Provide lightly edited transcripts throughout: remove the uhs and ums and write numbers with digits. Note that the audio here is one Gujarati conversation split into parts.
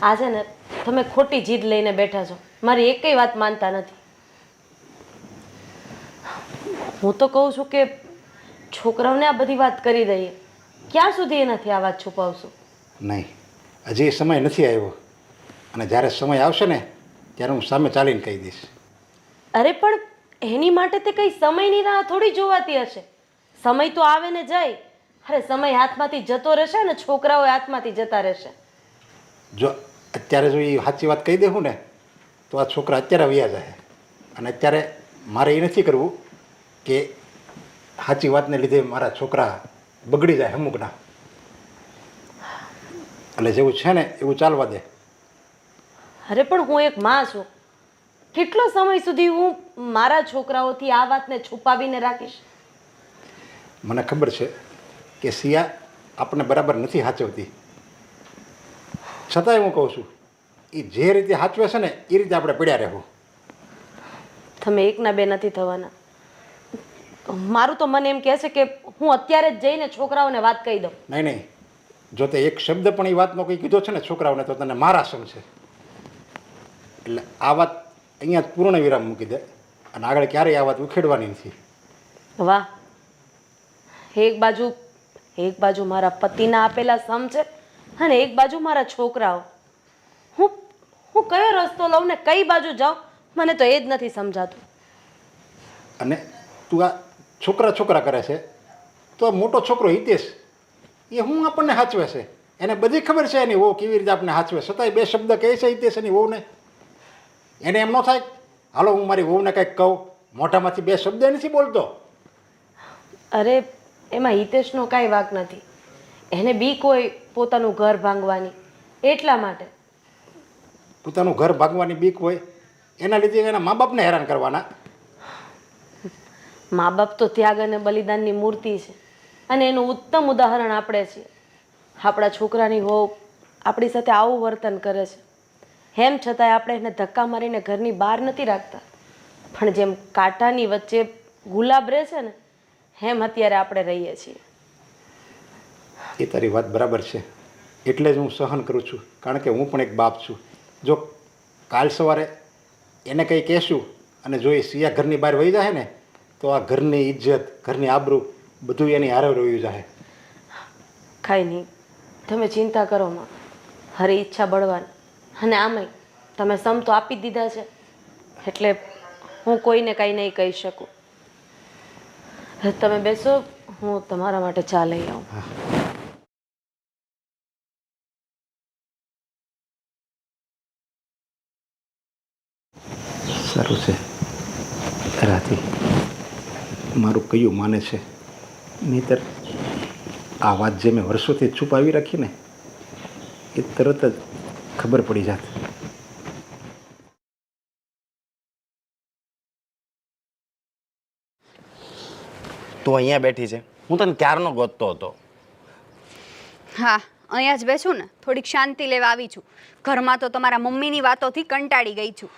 આ છે ને તમે ખોટી જીદ લઈને બેઠા છો, મારી એકેય વાત માનતા નથી. હું તો કહું છું કે છોકરાઓને આ બધી વાત કરી દઈએ. ક્યાં સુધી એનાથી આ વાત છુપાવશો? નહીં, હજી સમય નથી આવ્યો, અને જ્યારે સમય આવશે ને ત્યારે હું સામે ચાલીને કહી દઈશ. અરે પણ એની માટે તે કંઈ સમયની રાહ થોડી જોવાતી હશે. સમય તો આવે ને જાય. અરે સમય હાથમાંથી જતો રહેશે અને છોકરાઓ હાથમાંથી જતા રહેશે. જો અત્યારે જો એ સાચી વાત કહી દેવું ને તો આ છોકરા અત્યારે વયા જાય, અને અત્યારે મારે એ નથી કરવું કે સાચી વાતને લીધે મારા છોકરા બગડી જાય અમુકના. એટલે જેવું છે ને એવું ચાલવા દે. અરે પણ હું એક માં છું. કેટલો સમય સુધી હું મારા છોકરાઓથી આ વાતને છુપાવીને રાખીશ? મને ખબર છે કે સિયા આપણને બરાબર નથી સાચવતી, છતાંય હું કહું છું એ જે રીતે સાચવે છે ને એ રીતે આપણે પડ્યા રહેવું. તમે એકના બે નથી થવાના. મારું તો મને એમ કહે છે કે હું અત્યારે જ જઈને છોકરાઓને વાત કહી દઉં. નહીં નહીં, જો તે એક શબ્દ પણ એ વાતનો કંઈ કીધો છે ને છોકરાઓને તો તને મારા સમજે. એટલે આ વાત અહીંયા જ પૂર્ણ વિરામ મૂકી દે, અને આગળ ક્યારેય આ વાત ઉખેડવાની નથી. વાહ, એક બાજુ મારા પતિના આપેલા સમ છે અને એક બાજુ મારા છોકરાઓ. હું કયો રસ્તો લઉં ને કઈ બાજુ જાઉં, મને તો એ જ નથી સમજાતું. અને તું આ છોકરા છોકરા કરે છે તો આ મોટો છોકરો હિતેશ એ હું આપણને સાચવે છે, એને બધી ખબર છે એની વહુ કેવી રીતે આપણને સાચવે, છતાંય બે શબ્દ કહે છે હિતેશ એની વહુને. એને એમ ન થાય હાલો હું મારી વહુને કંઈક કહું, મોઢામાંથી બે શબ્દ નથી બોલતો. અરે એમાં હિતેશનો કાંઈ વાંક નથી. એને બીક હોય પોતાનું ઘર ભાંગવાની, એટલા માટે. પોતાનું ઘર ભાંગવાની બીક હોય એના લીધે એના મા બાપને હેરાન કરવાના. મા બાપ તો ત્યાગ અને બલિદાનની મૂર્તિ છે, અને એનું ઉત્તમ ઉદાહરણ આપણે છીએ. આપણા છોકરાની વહુ આપણી સાથે આવું વર્તન કરે છે, એમ છતાંય આપણે એને ધક્કા મારીને ઘરની બહાર નથી રાખતા. પણ જેમ કાંટાની વચ્ચે ગુલાબ રહે છે ને, એમ અત્યારે આપણે રહીએ છીએ. એ તારી વાત બરાબર છે, એટલે જ હું સહન કરું છું, કારણ કે હું પણ એક બાપ છું. જો કાલ સવારે એને કંઈ કહેશું અને જો એ સિયા ઘરની બહાર વહી જાય ને તો આ ઘરની ઇજ્જત, ઘરની આબરૂ બધું એની હારે રહ્યું જાય. કાંઈ નહીં, તમે ચિંતા કરો માં. હરી ઈચ્છા બળવાની, અને આમાંય તમે સમ તો આપી દીધા છે, એટલે હું કોઈને કાંઈ નહીં કહી શકું. તમે બેસો, હું તમારા માટે ચા લઈ આવું. સારું છે રાથી મારું કયું માને છે, નહીંતર આ વાત જે મેં વર્ષોથી છુપાવી રાખી ને એ તરત જ ખબર પડી જાત. તું અહીંયા બેઠી છે, હું તને ક્યારનો ગોતતો હતો. હા, અહીંયા જ બેસું ને, થોડીક શાંતિ લેવા આવી છું. ઘરમાં તો તમારા મમ્મીની વાતોથી કંટાળી ગઈ છું.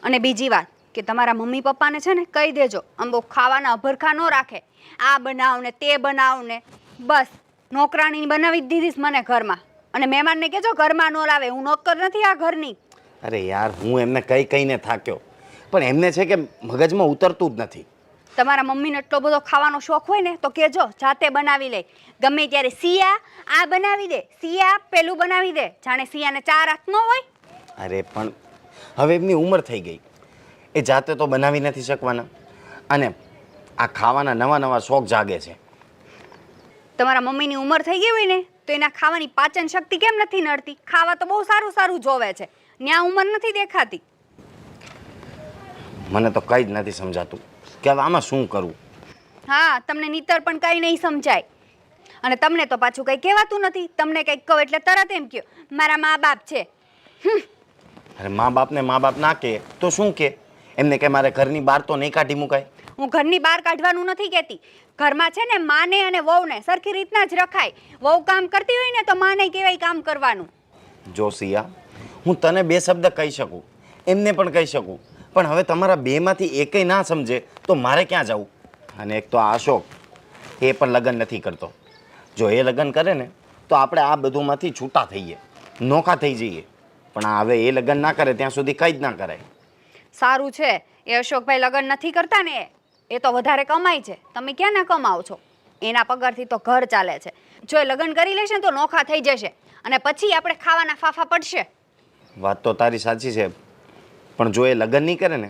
અને બીજી વાત કે તમારા મમ્મી પપ્પાને છે ને કહી દેજો આમ બહુ ખાવાના અભરખા ન રાખે. આ બનાવ ને તે બનાવ ને, બસ નોકરાણી બનાવી જ દીધીશ મને ઘરમાં. અને મહેમાનને કહેજો ઘરમાં ન લાવે, હું નોકર નથી આ ઘરની. અરે યાર, હું એમને કહીને થાક્યો, પણ એમને છે કે મગજમાં ઉતરતું જ નથી. તમારા મમ્મીને એટલો બધો ખાવાનો શોખ હોય ને તો કહેજો, જાતે બનાવી લે. ગમે ત્યારે સિયા આ બનાવી દે, સિયા પેલું બનાવી દે, જાણે સિયાને ચાર હાથ ન હોય. અરે પણ હવે એમની ઉંમર થઈ ગઈ, એ જાતે તો બનાવી નથી શકવાના, અને આ ખાવાના નવા નવા શોખ જાગે છે. તમારા મમ્મીની ઉંમર થઈ ગઈ હોય ને તો એના ખાવાની પાચન શક્તિ કેમ નથી નડતી? ખાવા તો બહુ સારું સારું જોવે છે, ન્યા ઉંમર નથી દેખાતી. મને તો કંઈ જ નથી સમજાતું કે હવે આમાં શું કરવું. હા, તમને નીતર પણ કંઈ નહીં સમજાય, અને તમને તો પાછું કંઈ કહેવાતું નથી. તમને કંઈક કહો એટલે તરત એમ કહો મારા મા બાપ છે. અરે મા બાપને મા બાપ ના કહે તો શું કહે? એમને કે મારે ઘરની બહાર તો નહીં કાઢી મુકાય. હું ઘરની બહાર કાઢવાનું નથી કહેતી. ઘરમાં છે ને માને અને વહુને સરખી રીતના જ રખાય. વહુ કામ કરતી હોય ને તો માને કહેવાય કામ કરવાનું. જો સિયા, હું તને બે શબ્દ કહી શકું, એમને પણ કહી શકું, પણ હવે તમારા બેમાંથી એકેય ના સમજે તો મારે ક્યાં જવું? અને એક તો આ અશોક, એ પણ લગ્ન નથી કરતો. જો એ લગ્ન કરે ને તો આપણે આ બધુંમાંથી છૂટા થઈએ, નોખા થઈ જઈએ. પણ આ હવે એ લગ્ન ના કરે ત્યાં સુધી કંઈ જ ના કરાય. સારું છે એ અશોકભાઈ લગ્ન નથી કરતા ને એ તો વધારે કમાય છે. તમે ક્યાં ના કમાઓ છો? એના પગારથી તો ઘર ચાલે છે. જો એ લગ્ન કરી લેશે ને તો નોખા થઈ જશે અને પછી આપણે ખાવાના ફાફા પડશે. વાત તો તારી સાચી છે, પણ જો એ લગ્ન નહીં કરે ને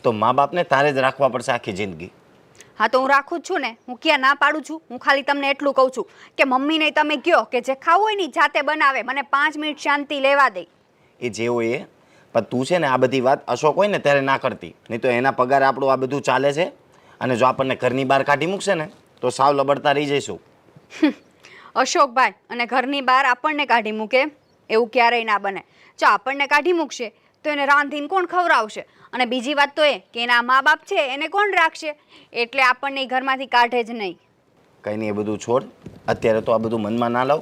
તો મા બાપને તારે જ રાખવા પડશે આખી જિંદગી. હા તો હું રાખું જ છું ને, હું ક્યાં ના પાડું છું? હું ખાલી તમને એટલું કહું છું કે મમ્મીને તમે કહો કે જે ખાવું હોય ને ઈ જાતે બનાવે, મને 5 મિનિટ શાંતિ લેવા દે. એ જે હોય એ, પણ તું છે ને આ બધી વાત અશોક હોય ને ત્યારે ના કરતી, નહીં તો એના પગાર આપણું આ બધું ચાલે છે. અને જો આપણને ઘરની બહાર કાઢી મૂકશે ને તો સાવ લબડતા રહી જઈશું. અશોકભાઈ અને ઘરની બહાર આપણને કાઢી મૂકે એવું ક્યારેય ના બને. જો આપણને કાઢી મૂકશે તો એને રાંધીને કોણ ખવડાવશે? અને બીજી વાત તો એ કે એના મા બાપ છે એને કોણ રાખશે? એટલે આપણને ઈ ઘરમાંથી કાઢે જ નહીં. કંઈ નહીં, એ બધું છોડ. અત્યારે તો આ બધું મનમાં ના લાવ.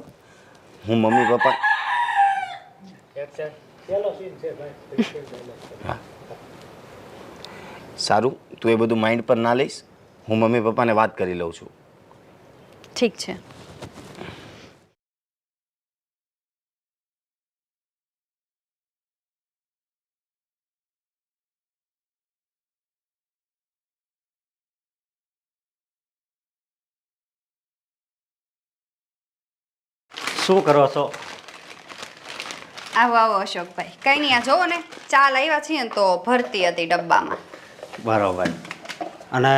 હું મમ્મી પપ્પા હા સારું, તું એ બધું માઇન્ડ પર ના લઈશ. હું મમ્મી પપ્પાને વાત કરી લઉં છું. ઠીક છે. શું કરો છો? આવો આવો અશોકભાઈ. કંઈ નહીં, આ જોવો ને ચા લાવ્યા છીએ ને તો ભરતી હતી ડબ્બામાં. બરોબર. અને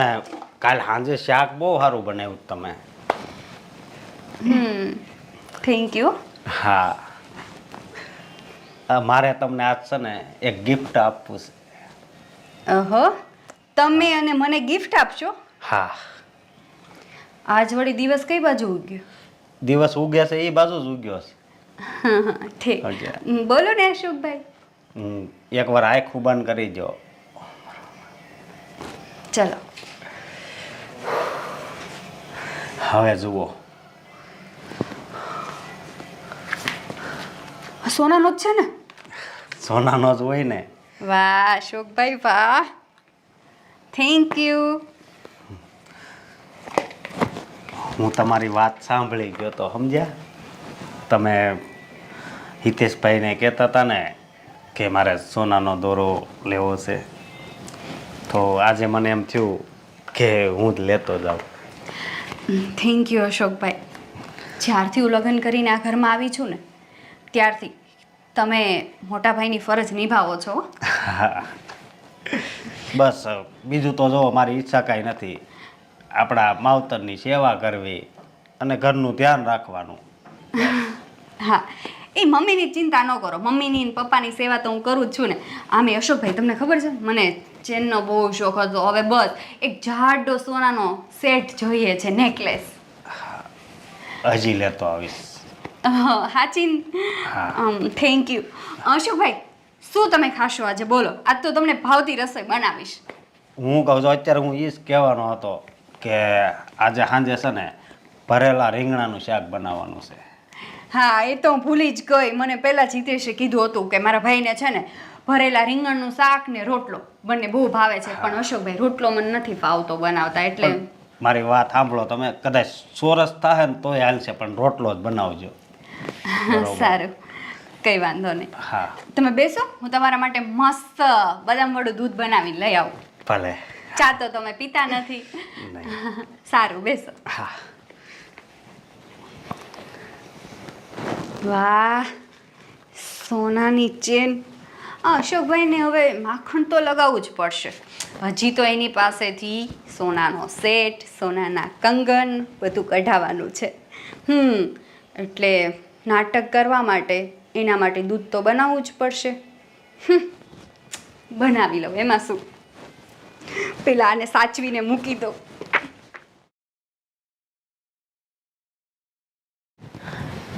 કાલ સાંજે શાક બહુ સારું બનાવ્યું તમે. Thank you. હા, મારે તમને આજ છે ને એક ગિફ્ટ આપવું છે. ઓહો, તમે અને મને ગિફ્ટ આપશો? હા, આજ વળી દિવસ કઈ બાજુ ઉગ્યો? દિવસ ઉગ્યા છે એ બાજુ જ ઉગ્યો છે. ઠીક. Okay. બોલો ને અશોકભાઈ. એકવાર આંખ બંધ કરી દો. ચલો. હવે જુઓ. સોનાનો જ છે ને? સોનાનો જ હોય ને. વાહ અશોકભાઈ વાહ, થેન્ક યુ. હું તમારી વાત સાંભળી ગયો તો સમજ્યા. તમે હિતેશભાઈને કહેતા હતા ને કે મારે સોનાનો દોરો લેવો છે, તો આજે મને એમ થયું કે હું જ લેતો જાઉં. થેન્ક યુ અશોકભાઈ. જ્યારથી હું લગ્ન કરીને આ ઘરમાં આવી છું ને ત્યારથી તમે મોટા ભાઈની ફરજ નિભાવો છો. હા, બસ બીજું તો જો મારી ઈચ્છા કાંઈ નથી. આપણા માવતરની સેવા કરવી અને ઘરનું ધ્યાન રાખવાનું. હા, એ મમ્મીની ચિંતા ન કરો. મમ્મીની ને પપ્પાની સેવા તો હું કરું જ છું ને. આમે અશોકભાઈ તમને ખબર છે મને ચેનનો બહુ શોખ હતો. હવે બસ એક જાડો સોનાનો સેટ જોઈએ છે, નેકલેસ. હજી લેતો આવીશ. હાચીન. Thank you. અશોકભાઈ શું તમે ખાશો આજે બોલો? આજ તો તમને ભાવતી રસોઈ બનાવીશ. હું કહું છું અત્યારે હું એ જ કહેવાનો હતો કે આજે સાંજે છે ને ભરેલા રીંગણાનું શાક બનાવવાનું છે. હા, એ તો હું ભૂલી જ ગઈ. મને પહેલાં જ હિતેશે કીધું હતું કે મારા ભાઈને છે ને ભરેલા રીંગણનું શાક ને રોટલો બંને બહુ ભાવે છે. પણ અશોકભાઈ રોટલો મને નથી ફાવતો બનાવતા, એટલે મારી વાત સાંભળો. તમે કદાચ સોરસ થાય ને તોય હાલશે, પણ રોટલો જ બનાવજો. સારું, કઈ વાંધો નહીં. હા તમે બેસો, હું તમારા માટે મસ્ત બદામવાળું દૂધ બનાવી લઈ આવું. ભલે. ચા તો તમે પીતા નથી. સારું, બેસો. હા. વાહ, સોનાની ચેન. અશોકભાઈને હવે માખણ તો લગાવવું જ પડશે. હજી તો એની પાસેથી સોનાનો સેટ, સોનાના કંગન બધું કઢાવવાનું છે. એટલે નાટક કરવા માટે એના માટે દૂધ તો બનાવવું જ પડશે. બનાવી લઉં, એમાં શું. પેલા આને સાચવીને મૂકી દો.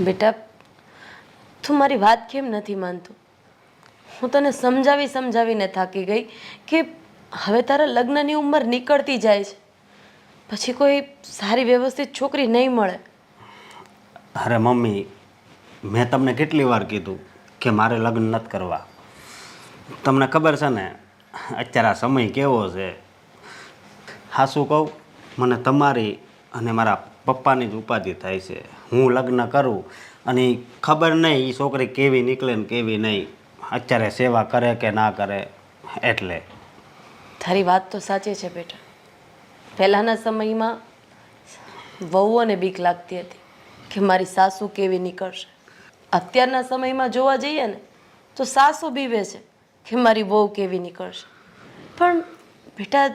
બેટા, તું મારી વાત કેમ નથી માનતો? હું તને સમજાવીને થાકી ગઈ કે હવે તારા લગ્નની ઉંમર નીકળતી જાય છે, પછી કોઈ સારી વ્યવસ્થિત છોકરી નહીં મળે. અરે મમ્મી, મેં તમને કેટલી વાર કીધું કે મારે લગ્ન નથી કરવા. તમને ખબર છે ને અત્યારે આ સમય કેવો છે. હાસું કહું, મને તમારી અને મારા પપ્પાની જ ઉપાધિ થાય છે. હું લગ્ન કરું અને ખબર નહીં એ છોકરી કેવી નીકળે ને કેવી નહીં. અત્યારે સેવા કરે કે ના કરે એટલે. તારી વાત તો સાચી છે બેટા. પહેલાંના સમયમાં વહુઓને બીક લાગતી હતી કે મારી સાસુ કેવી નીકળશે. અત્યારના સમયમાં જોવા જઈએ ને તો સાસુ બીવે છે કે મારી વહુ કેવી નીકળશે. પણ બેટા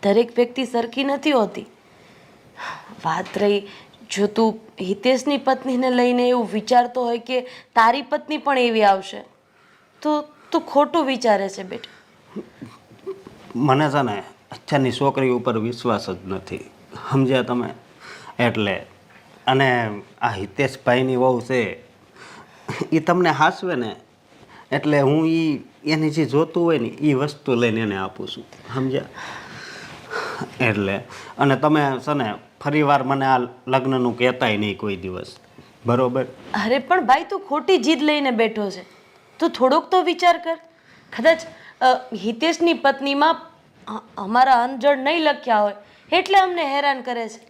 દરેક વ્યક્તિ સરખી નથી હોતી. વાત રહી જો તું હિતેશની પત્નીને લઈને એવું વિચારતો હોય કે તારી પત્ની પણ એવી આવશે તો તું ખોટું વિચારે છે બેટા. મને છે ને અત્યારની છોકરી ઉપર વિશ્વાસ જ નથી, સમજ્યા તમે? એટલે અને આ હિતેશભાઈની વહુ છે એ તમને હાસવે ને એટલે હું એને જે જોતું હોય ને એ વસ્તુ લઈને એને આપું છું, સમજ્યા? એટલે અને તમે છે ને ફરીવાર મને આ લગ્નનું કહેતાય નહીં કોઈ દિવસ, બરોબર? અરે પણ ભાઈ તું ખોટી જીદ લઈને બેઠો છે. તું થોડોક તો વિચાર કર. કદાચ હિતેશની પત્નીમાં અમારા અંજળ નહીં લખ્યા હોય એટલે અમને હેરાન કરે છે.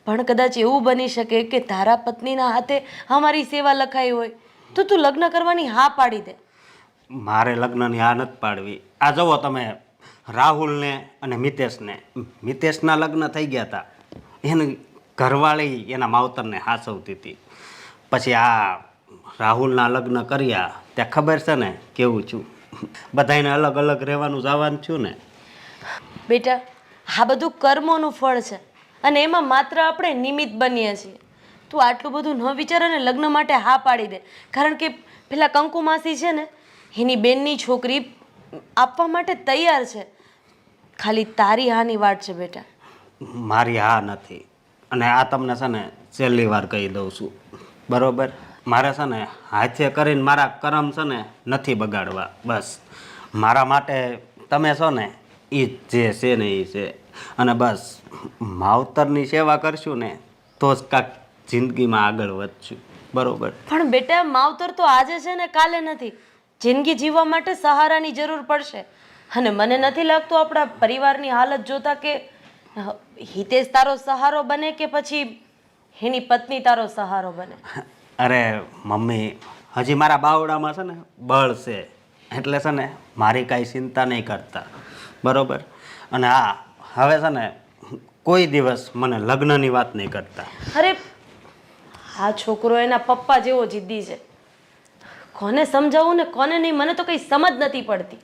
પણ કદાચ એવું બની શકે કે તારા પત્નીના હાથે અમારી સેવા લખાઈ હોય તો તું લગ્ન કરવાની હા પાડી દે. મારે લગ્નની હા નથી પાડવી. આ જુઓ તમે, રાહુલને અને મિતેશના લગ્ન થઈ ગયા હતા. એની ઘરવાળી એના માવતરને હાસવતી હતી. પછી આ રાહુલના લગ્ન કર્યા ત્યાં ખબર છે ને કેવું છું, બધાને અલગ અલગ રહેવાનું જવાનું છું ને. બેટા આ બધું કર્મોનું ફળ છે અને એમાં માત્ર આપણે નિમિત્ત બનીએ છીએ. તું આટલું બધું ન વિચાર અને લગ્ન માટે હા પાડી દે. કારણ કે પેલા કંકુ માસી છે ને એની બેનની છોકરી આપવા માટે તૈયાર છે. ખાલી તારી હાની વાટ છે બેટા. મારી હા નથી. અને આ તમને છે ને છેલ્લી વાર કહી દઉં છું, બરોબર? મારે છે ને હાથે કરીને મારા કરમ છે ને નથી બગાડવા. બસ મારા માટે તમે છો ને એ જે છે ને એ છે. અને બસ માવતરની સેવા કરશું ને તો જ કાંક જિંદગીમાં આગળ વધશું, બરોબર? પણ બેટા માવતર તો આજે છે ને કાલે નથી. જિંદગી જીવવા માટે સહારાની જરૂર પડશે. અને મને નથી લાગતું આપણા પરિવારની હાલત જોતા કે હિતેશ તારો સહારો બને કે પછી એની પત્ની તારો સહારો બને. અરે મમ્મી, હજી મારા બાવડામાં છે ને બળ છે એટલે છે ને મારી કાંઈ ચિંતા નહીં કરતા, બરોબર? અને હા, હવે છે ને કોઈ દિવસ મને લગ્નની વાત નહીં કરતા. અરે આ છોકરો એના પપ્પા જેવો જિદ્દી છે. કોને સમજાવવું ને કોને નહીં મને તો કંઈ સમજ નથી પડતી.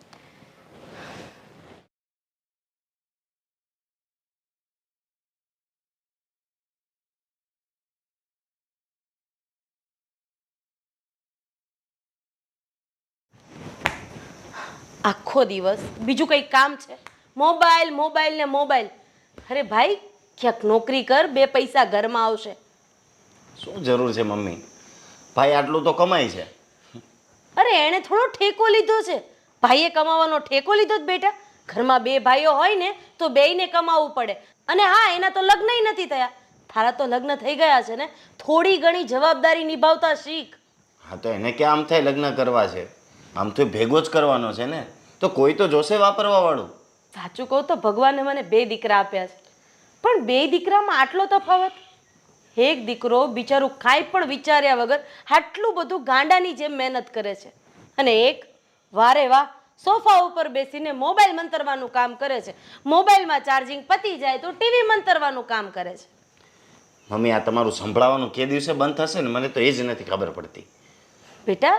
આખો દિવસ બીજું કંઈ કામ છે? મોબાઈલ મોબાઈલ ને મોબાઈલ. અરે ભાઈ ક્યાંક નોકરી કર, બે પૈસા ઘરમાં આવશે. શું જરૂર છે મમ્મી? ભાઈ આટલું તો કમાય છે. અરે એણે થોડો ઠેકો લીધો છે. ભાઈએ કમાવાનો ઠેકો લીધો જ બેટા. ઘરમાં બે ભાઈઓ હોય ને તો બેયને કમાવવું પડે. અને હા, એના તો લગ્નય નથી થયા. તારા તો લગ્ન થઈ ગયા છે ને. થોડી ઘણી જવાબદારી નિભાવતા શીખ. હા તો એને ક્યાં આમ થાય લગ્ન કરવા છે? આમ તો ભેગો જ કરવાનો છે ને. તો કોઈ તો જોશે વાપરવા વાળું. સાચું કહું તો ભગવાને મને બે દીકરા આપ્યા છે. પણ બે દીકરામાં આટલો તફાવત. એક દીકરો બિચારું કાંઈ પણ વિચાર્યા વગર આટલું બધું ગાંડાની જેમ મહેનત કરે છે અને એક વારે વાહ સોફા ઉપર બેસીને મોબાઈલ મંતરવાનું કામ કરે છે. મોબાઈલમાં ચાર્જિંગ પતી જાય તો ટીવી મંતરવાનું કામ કરે છે. મમ્મી આ તમારું સંભળાવવાનું કે દિવસે બંધ થશે ને મને તો એ જ નથી ખબર પડતી. બેટા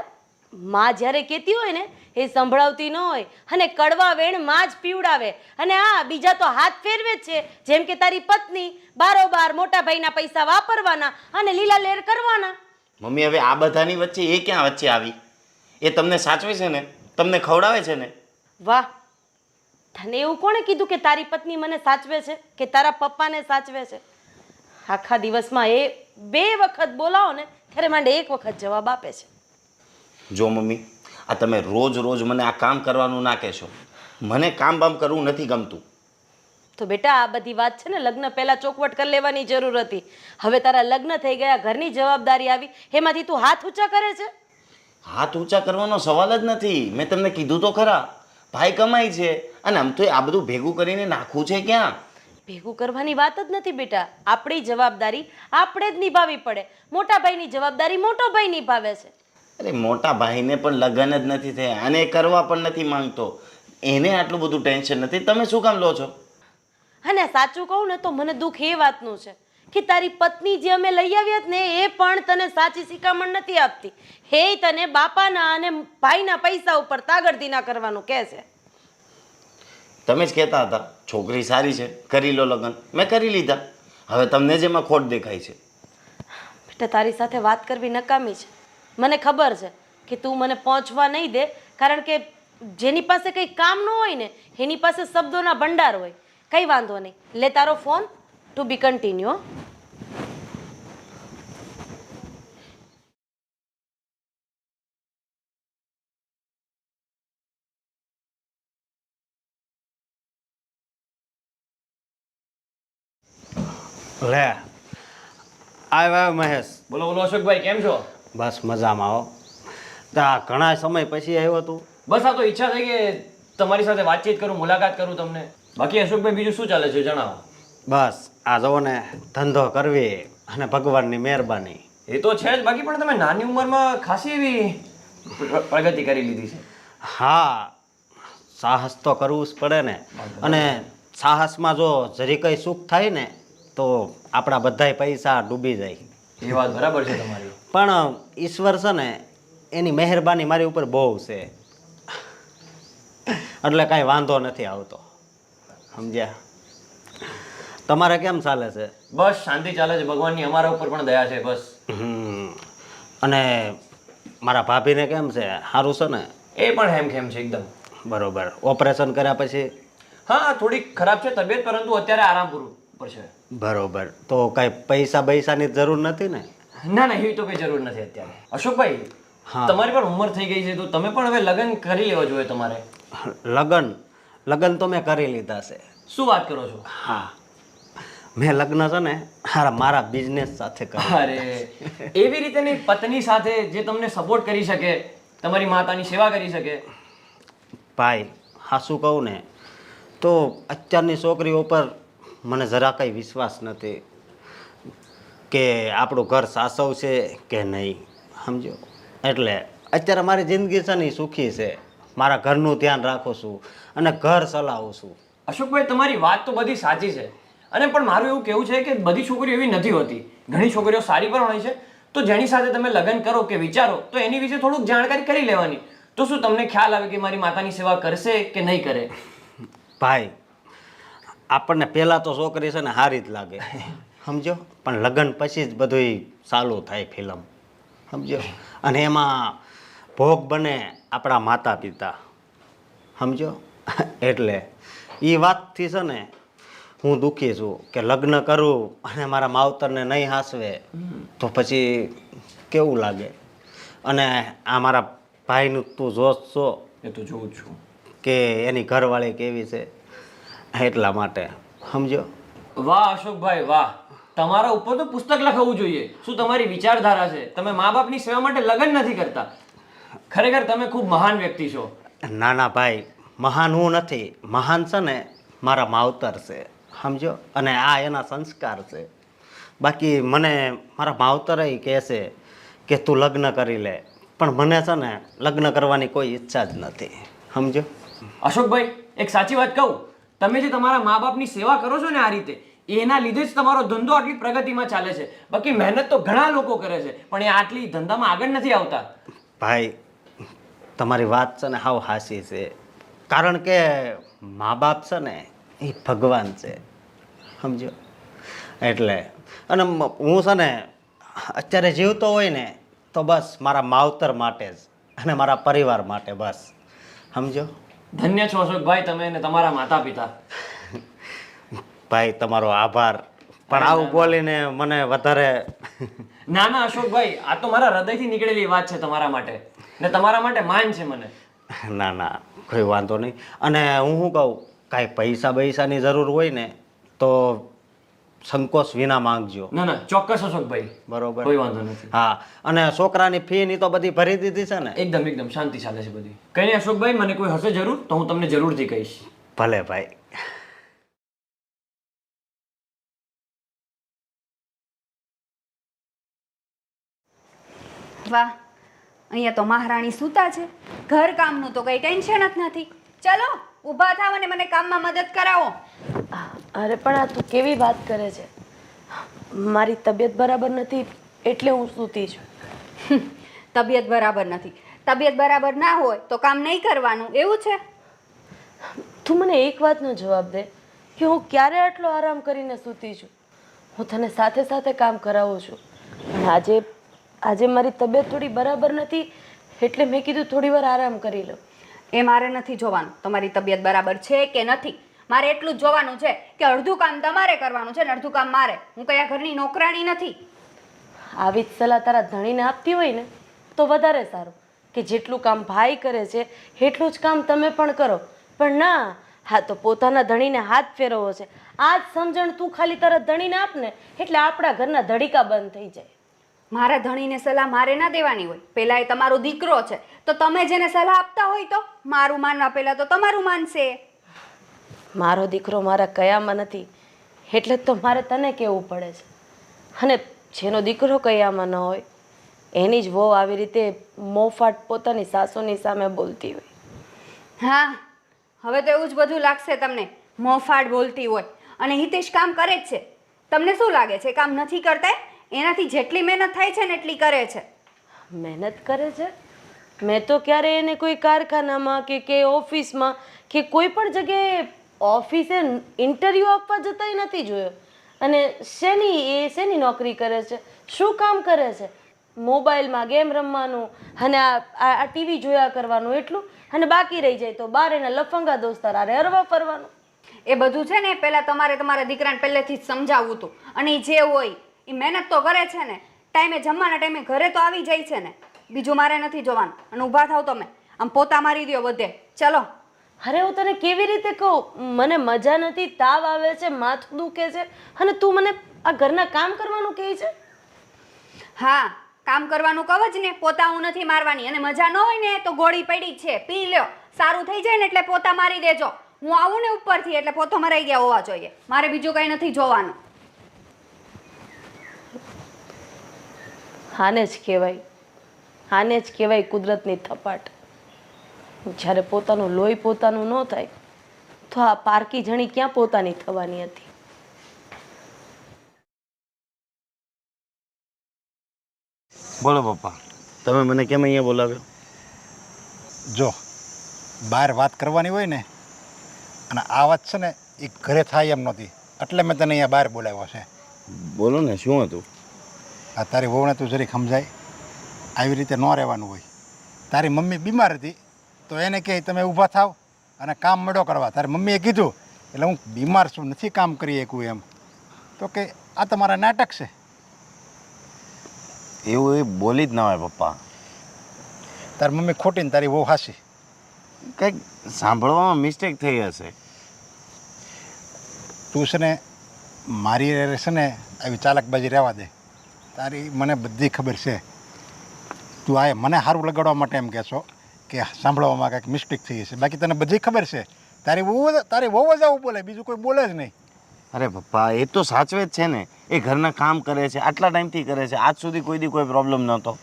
માં જ્યારે કહેતી હોય ને એ સંભળાવતી ન હોય અને કડવા વેણ માં જ પીવડાવે. અને હા, બીજા તો હાથ ફેરવે જ છે. જેમ કે તારી પત્ની બારોબાર મોટા ભાઈના પૈસા વાપરવાના અને લીલા લેર કરવાના. મમ્મી હવે આ બધાની વચ્ચે એ ક્યાં વચ્ચે આવી? એ તમને સાચવે છે ને, તમને ખવડાવે છે ને. વાહ, તને એવું કોણે કીધું કે તારી પત્ની મને સાચવે છે કે તારા પપ્પાને સાચવે છે? આખા દિવસમાં એ બે વખત બોલાવો ને ત્યારે માંડે એક વખત જવાબ આપે છે. જો મમ્મી, આ તમે રોજ રોજ મને આ કામ કરવાનું ના કહેશો. મને કામ બામ કરવું નથી ગમતું. તો બેટા આ બધી વાત છે ને લગ્ન પહેલા ચોખવટ કરી લેવાની જરૂર હતી. હવે તારા લગ્ન થઈ ગયા, ઘરની જવાબદારી આવી, એમાંથી તું હાથ ઊંચા કરે છે. હાથ ઊંચા કરવાનો સવાલ જ નથી. મેં તમને કીધું તો ખરા, ભાઈ કમાય છે અને આમ તો આ બધું ભેગું કરીને નાખવું છે ક્યાં? ભેગું કરવાની વાત જ નથી બેટા. આપણી જવાબદારી આપણે જ નિભાવવી પડે. મોટા ભાઈની જવાબદારી મોટો ભાઈ નિભાવે છે. અરે મોટા ભાઈને પણ લગ્ન જ નથી થયા અને એ કરવા પણ નથી માંગતો, એને આટલું બધું ટેન્શન નથી, તમે શું કામ લો છો? અને સાચું કહું ને તો મને દુઃખ એ વાતનું છે કે તારી પત્ની જે અમે લઈ આવ્યા જ ને એ પણ તને સાચી શિખામણ નથી આપતી. હે તને બાપાના અને ભાઈના પૈસા ઉપર તાગડધીના કરવાનું કહે છે. તમે જ કહેતા હતા છોકરી સારી છે, કરી લો લગ્ન, મેં કરી લીધા. હવે તમને જ એમાં ખોટ દેખાય છે. બેટા તારી સાથે વાત કરવી નકામી છે. મને ખબર છે કે તું મને પહોંચવા નહીં દે, કારણ કે જેની પાસે કંઈ કામ ન હોય ને એની પાસે શબ્દોના ભંડાર હોય. કંઈ વાંધો નહીં, લે તારો ફોન, ટુ બી કન્ટિન્યુ. લે આવ્યો મહેશ. બોલો બોલો અશોકભાઈ, કેમ છો? બસ મજામાં હો. તા ઘણા સમય પછી આવ્યો તું. બસ આ તો ઈચ્છા થઈ કે તમારી સાથે વાતચીત કરું, મુલાકાત કરું તમને. બાકી અશોકભાઈ બીજું શું ચાલે છે જણાવો. બસ આ જુઓ ને, ધંધો કરવી અને ભગવાનની મહેરબાની. એ તો છે જ, બાકી પણ તમે નાની ઉંમરમાં ખાસી એવી પ્રગતિ કરી લીધી છે. હા, સાહસ તો કરવું જ પડે ને. અને સાહસમાં જો જરી કંઈ સુખ થાય ને તો આપણા બધાય પૈસા ડૂબી જાય. એ વાત બરાબર છે તમારી. પણ ઈશ્વર છે ને એની મહેરબાની મારી ઉપર બહુ છે, એટલે કાંઈ વાંધો નથી આવતો, સમજ્યા? તમારે કેમ ચાલે છે? બસ શાંતિ ચાલે છે, ભગવાનની અમારા ઉપર પણ દયા છે બસ. અને મારા ભાભીને કેમ છે? સારું છે ને? એ પણ હેમખેમ છે એકદમ. બરોબર. ઓપરેશન કર્યા પછી? હા થોડીક ખરાબ છે તબિયત, પરંતુ અત્યારે આરામ પૂરું પર છે. બરોબર. તો કાંઈ પૈસા બૈસાની જરૂર નથી ને? ના ના, એવી તો કઈ જરૂર નથી અત્યારે. અશોકભાઈ, હા. તમારી પણ ઉંમર થઈ ગઈ છે તો તમે પણ હવે લગ્ન કરી લેવા જોઈએ તમારે. લગ્ન તો મેં કરી લીધા છે. શું વાત કરો છો? હા, મેં લગ્ન છે ને મારા બિઝનેસ સાથે કર્યા. અરે એવી રીતેની પત્ની સાથે જે તમને સપોર્ટ કરી શકે, તમારી માતાની સેવા કરી શકે. ભાઈ હાસું કહું ને તો અત્યારની છોકરીઓ પર મને જરા કંઈ વિશ્વાસ નથી કે આપણું ઘર સાસવશે કે નહીં, સમજો? એટલે અત્યારે મારી જિંદગી છે ને ઈ સુખી છે. મારા ઘરનું ધ્યાન રાખું છું અને ઘર ચલાવું છું. અશોકભાઈ, તમારી વાત તો બધી સાચી છે, અને પણ મારું એવું કહેવું છે કે બધી છોકરીઓ એવી નથી હોતી. ઘણી છોકરીઓ સારી પણ હોય છે. તો જેની સાથે તમે લગ્ન કરો કે વિચારો તો એની વિશે થોડુંક જાણકારી કરી લેવાની. તો શું તમને ખ્યાલ આવે કે મારી માતાની સેવા કરશે કે નહીં કરે? ભાઈ આપણને પહેલાં તો છોકરી છે ને સારી જ લાગે, સમજો? પણ લગ્ન પછી જ બધુંય ચાલુ થાય ફિલ્મ, સમજો? અને એમાં ભોગ બને આપણા માતા પિતા, સમજો? એટલે એ વાતથી છે ને હું દુઃખી છું કે લગ્ન કરું અને મારા માવતરને નહીં હાંસવે તો પછી કેવું લાગે. અને આ મારા ભાઈનું તું જોશ છો એ તો જોઉં છું કે એની ઘરવાળી કેવી છે, એટલા માટે, સમજો? વાહ અશોકભાઈ વાહ, તમારા ઉપર તો પુસ્તક લખાવવું જોઈએ. શું તમારી વિચારધારા છે! તમે મા બાપની સેવા માટે લગ્ન નથી કરતા. ખરેખર તમે ખૂબ મહાન વ્યક્તિ છો. ના ના ભાઈ, મહાન હું નથી. મહાન છે ને મારા માવતર છે, સમજો? અને આ એના સંસ્કાર છે. બાકી મને મારા માવતરે કહે છે કે તું લગ્ન કરી લે, પણ મને છે ને લગ્ન કરવાની કોઈ ઈચ્છા જ નથી, સમજો? અશોકભાઈ, એક સાચી વાત કહું, તમે જે તમારા મા બાપની સેવા કરો છો ને આ રીતે, એના લીધે જ તમારો ધંધો આટલી પ્રગતિમાં ચાલે છે. બાકી મહેનત તો ઘણા લોકો કરે છે પણ એ આટલી ધંધામાં આગળ નથી આવતા. ભાઈ તમારી વાત છે ને હાવ હાસી છે. કારણ કે મા બાપ છે ને એ ભગવાન છે, સમજો? એટલે અને હું છે ને અત્યારે જીવતો હોય ને તો બસ મારા માવતર માટે જ અને મારા પરિવાર માટે, બસ, સમજો? ધન્ય છો અશોકભાઈ તમે અને તમારા માતા પિતા. ભાઈ તમારો આભાર, પણ આવું બોલીને મને વધારે ના ના અશોકભાઈ, આ તો મારા હૃદયથી નીકળેલી વાત છે તમારા માટે, ને તમારા માટે માન છે મને. ના ના, કોઈ વાંધો નહીં. અને હું શું કહું, કાંઈ પૈસા બૈસાની જરૂર હોય ને તો સંકોચ વિના માંગજો. ના ના, ચોક્કસ અશોકભાઈ, બરોબર? કોઈ વાંધો નથી. હા, અને છોકરાની ફી ની તો બધી ભરી દીધી છે ને? એકદમ એકદમ શાંતિ ચાલે છે બધી. કઈ નહીં અશોકભાઈ, મને કોઈ હશે જરૂર તો હું તમને જરૂરથી કહીશ. ભલે ભાઈ. વાહ, અહીંયા તો મહારાણી સૂતા છે, ઘર કામનું તો કંઈ ટેન્શન જ નથી. ચલો ઊભા થાવ અને મને કામમાં મદદ કરાવો. અરે પણ આ તું કેવી વાત કરે છે? મારી તબિયત બરાબર નથી એટલે હું સૂતી છું. તબિયત બરાબર નથી, તબિયત બરાબર ના હોય તો કામ નહીં કરવાનું એવું છે? તું મને એક વાતનો જવાબ દે કે હું ક્યારે આટલો આરામ કરીને સૂતી છું? હું તને સાથે સાથે કામ કરાવું છું, પણ આજે મારી તબિયત થોડી બરાબર નથી એટલે મેં કીધું થોડી વાર આરામ કરી લઉં. એ મારે નથી જોવાનું તમારી તબિયત બરાબર છે કે નથી. મારે એટલું જ જોવાનું છે કે અડધું કામ તમારે કરવાનું છે ને અડધું કામ મારે. હું કયા ઘરની નોકરાણી નથી. આવી જ સલાહ તારા ધણીને આપતી હોય ને તો વધારે સારું, કે જેટલું કામ ભાઈ કરે છે એટલું જ કામ તમે પણ કરો. પણ ના, હા તો પોતાના ધણીને હાથ ફેરવવો છે. આ જ સમજણ તું ખાલી તારા ધણીને આપ ને એટલે આપણા ઘરના ધડીકા બંધ થઈ જાય. મારા ધણીને સલાહ મારે ના દેવાની હોય. પહેલાં એ તમારો દીકરો છે તો તમે જેને સલાહ આપતા હોય તો મારું માનવા પહેલાં તો તમારું માનશે. મારો દીકરો મારા કયામાં નથી એટલે તો મારે તને કહેવું પડે છે. અને જેનો દીકરો કયામાં ન હોય એની જ વહુ આવી રીતે મોફાટ પોતાની સાસુની સામે બોલતી હોય. હા, હવે તો એવું જ બધું લાગશે તમને, મોફાટ બોલતી હોય. અને હિતેશ કામ કરે જ છે. તમને શું લાગે છે કામ નથી કરતા? એનાથી જેટલી મહેનત થાય છે ને એટલી કરે છે. મહેનત કરે છે? મેં તો ક્યારે એને કોઈ કારખાનામાં કે ઓફિસમાં કે કોઈ પણ જગ્યાએ ઓફિસે ઇન્ટરવ્યૂ આપવા જતાંય નથી જોયો. અને શેની નોકરી કરે છે? શું કામ કરે છે? મોબાઈલમાં ગેમ રમવાનું અને આ ટીવી જોયા કરવાનું એટલું, અને બાકી રહી જાય તો બાર એના લફંગા દોસ્તાર આરે હરવા ફરવાનું. એ બધું છે ને પહેલાં તમારે તમારા દીકરાને પહેલેથી જ સમજાવવું હતું. અને એ જે હોય એ મહેનત તો કરે છે ને, ટાઈમે જમવાના ટાઈમે ઘરે તો આવી જાય છે ને. બીજું મારે નથી જોવાનું. અને ઊભા થાવ તમે, આમ પોતા મારી દો બધે. ચલો. અરે હું તને કેવી રીતે કહું? મને મજા નથી, તાવ આવે છે, માથું દુખે છે, અને તું મને આ ઘરના કામ કરવાનું કહે છે? હા, કામ કરવાનું કહો જ ને. પોતા હું નથી મારવાની. અને મજા ન હોય ને તો ગોળી પડી છે, પી લ્યો. સારું થઈ જાય ને એટલે પોતા મારી દેજો. હું આવું ને ઉપરથી એટલે પોતો મરાઈ ગયા હોવા જોઈએ. મારે બીજું કંઈ નથી જોવાનું. આને જ કહેવાય કુદરતની થપાટ. જ્યારે પોતાનું લોહી પોતાનું ન થાય તો આ પારકી જણી ક્યાં પોતાની થવાની હતી? બોલો પપ્પા, તમે મને કેમ અહીંયા બોલાવ્યો? જો બહાર વાત કરવાની હોય ને, અને આ વાત છે ને એ ઘરે થાય એમ નહોતી, એટલે મેં તને અહીંયા બહાર બોલાવ્યો છે. બોલો ને, શું હતું? આ તારી વહુને તું જરીક સમજાય, આવી રીતે ન રહેવાનું હોય. તારી મમ્મી બીમાર હતી તો એને કહે તમે ઊભા થાવ અને કામ મળો કરવા. તારી મમ્મીએ કીધું એટલે હું બીમાર છું, નથી કામ કરી શકું એમ. તો કે આ તમારા નાટક છે. એવું એ બોલી જ ના હોય પપ્પા. તારી મમ્મી ખોટી ને તારી વહુ હાસી. કંઈક સાંભળવામાં મિસ્ટેક થઈ હશે. તું છે ને મારી હારે છે ને આવી ચાલાકબાજી રહેવા દે. તારી મને બધી ખબર છે. તું આ મને સારું લગાડવા માટે એમ કહેશો કે સાંભળવામાં કંઈક મિસ્ટેક થઈ હશે, બાકી તને બધી ખબર છે. તારી વહુ જ આવું બોલે, બીજું કોઈ બોલે જ નહીં. અરે પપ્પા, એ તો સાચવે જ છે ને. એ ઘરના કામ કરે છે, આટલા ટાઈમથી કરે છે. આજ સુધી કોઈ દી કોઈ પ્રોબ્લેમ નહોતો.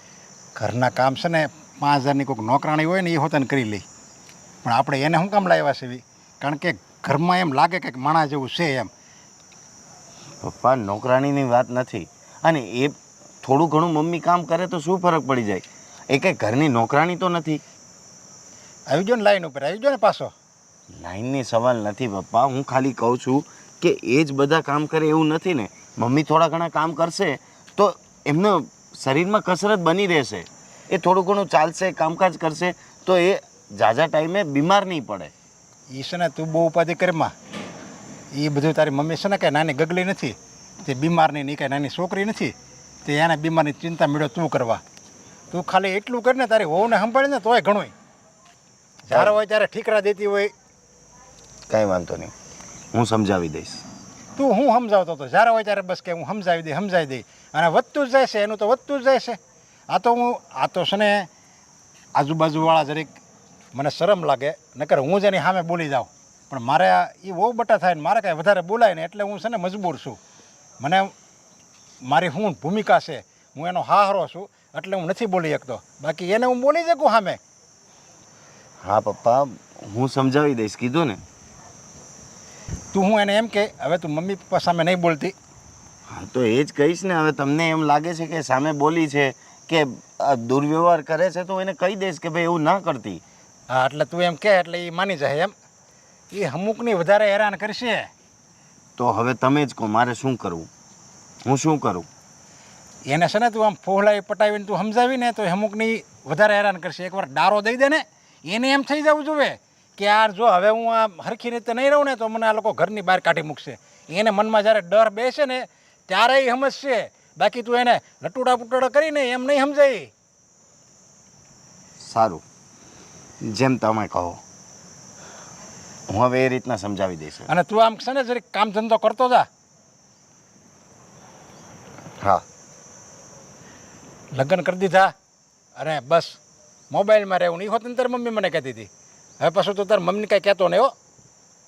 ઘરના કામ છે ને 5000ની કોઈક નોકરાણી હોય ને એ હોતને કરી લે. પણ આપણે એને શું કામ લાવ્યા છે? કારણ કે ઘરમાં એમ લાગે કે માણા જેવું છે એમ. પપ્પા, નોકરાણીની વાત નથી. અને એ થોડું ઘણું મમ્મી કામ કરે તો શું ફરક પડી જાય? એ કંઈ ઘરની નોકરાણી તો નથી. આવી જો ને લાઈન ઉપર, આવી જો ને પાછો. લાઈનની સવાલ નથી પપ્પા. હું ખાલી કહું છું કે એ જ બધા કામ કરે એવું નથી ને. મમ્મી થોડા ઘણા કામ કરશે તો એમનો શરીરમાં કસરત બની રહેશે. એ થોડું ઘણું ચાલશે, કામકાજ કરશે તો એ ઝાઝા ટાઈમે બીમાર નહીં પડે. એ છે ને તું બહુ ઉપાધિ કરીમાં. એ બધું તારી મમ્મી છે ને કાંઈ નાની ગગલી નથી, તે બીમાર નહીં, કાંઈ નાની છોકરી નથી, તે એને બીમારની ચિંતા મેળો તું કરવા. તું ખાલી એટલું કર ને, તારી વહુને સંભાળે ને તોય ઘણું. જ્યારે હોય ત્યારે ઠીકરા દેતી હોય. કાંઈ વાંધો નહીં, હું સમજાવી દઈશ. તું હું સમજાવતો હતો? જ્યારે હોય ત્યારે બસ કે હું સમજાવી દઈ. અને વધતું જ જાય છે, એનું તો વધતું જ જાય છે. આ તો છે ને આજુબાજુવાળા જરીક મને શરમ લાગે, નકર હું જ એની સામે બોલી જાઉં. પણ મારે એ બહુ બટા થાય ને મારે કાંઈ વધારે બોલાય ને એટલે હું છે ને મજબૂર છું. મને મારી શું ભૂમિકા છે, હું એનો હાહરો છું એટલે હું નથી બોલી શકતો. બાકી એને હું બોલી શકું સામે. હા પપ્પા, હું સમજાવી દઈશ, કીધું ને. તું હું એને એમ કે હવે તું મમ્મી પપ્પા સામે નહીં બોલતી. હા તો એ જ કહીશ ને. હવે તમને એમ લાગે છે કે સામે બોલી છે કે દુર્વ્યવહાર કરે છે તો એને કહી દઈશ કે ભાઈ એવું ના કરતી. હા એટલે તું એમ કહે એટલે એ માની જાય એમ. એ અમુકની વધારે હેરાન કરશે. તો હવે તમે જ કહો મારે શું કરવું, હું શું કરું? એને છે ને તું આમ ફોહલાવી પટાવીને તું સમજાવીને તો એ અમુકની વધારે હેરાન કરશે. એકવાર ડારો દઈ દે ને એને એમ થઈ જવું જોઈએ કે યાર જો હવે હું આ હરખી રીતે નહીં રહું ને તો મને આ લોકો ઘરની બહાર કાઢી મૂકશે. એને મનમાં જ્યારે ડર બેસે ને ત્યારે એ સમજશે. બાકી તું એને લટુડા પુટુડા કરીને એમ નહીં સમજાય. સારું, જેમ તમે કહો. હું હવે એ રીતના સમજાવી દઈશ. અને તું આમ છે ને જરીક કામ ધંધો કરતો જા. હા. લગ્ન કરી દીધા અને બસ મોબાઈલમાં રહેવું નહીં હોત ને તારી મમ્મી મને કહેતી હતી. હવે પાછું તો તારી મમ્મીને કાંઈ કહેતો નહીં હો.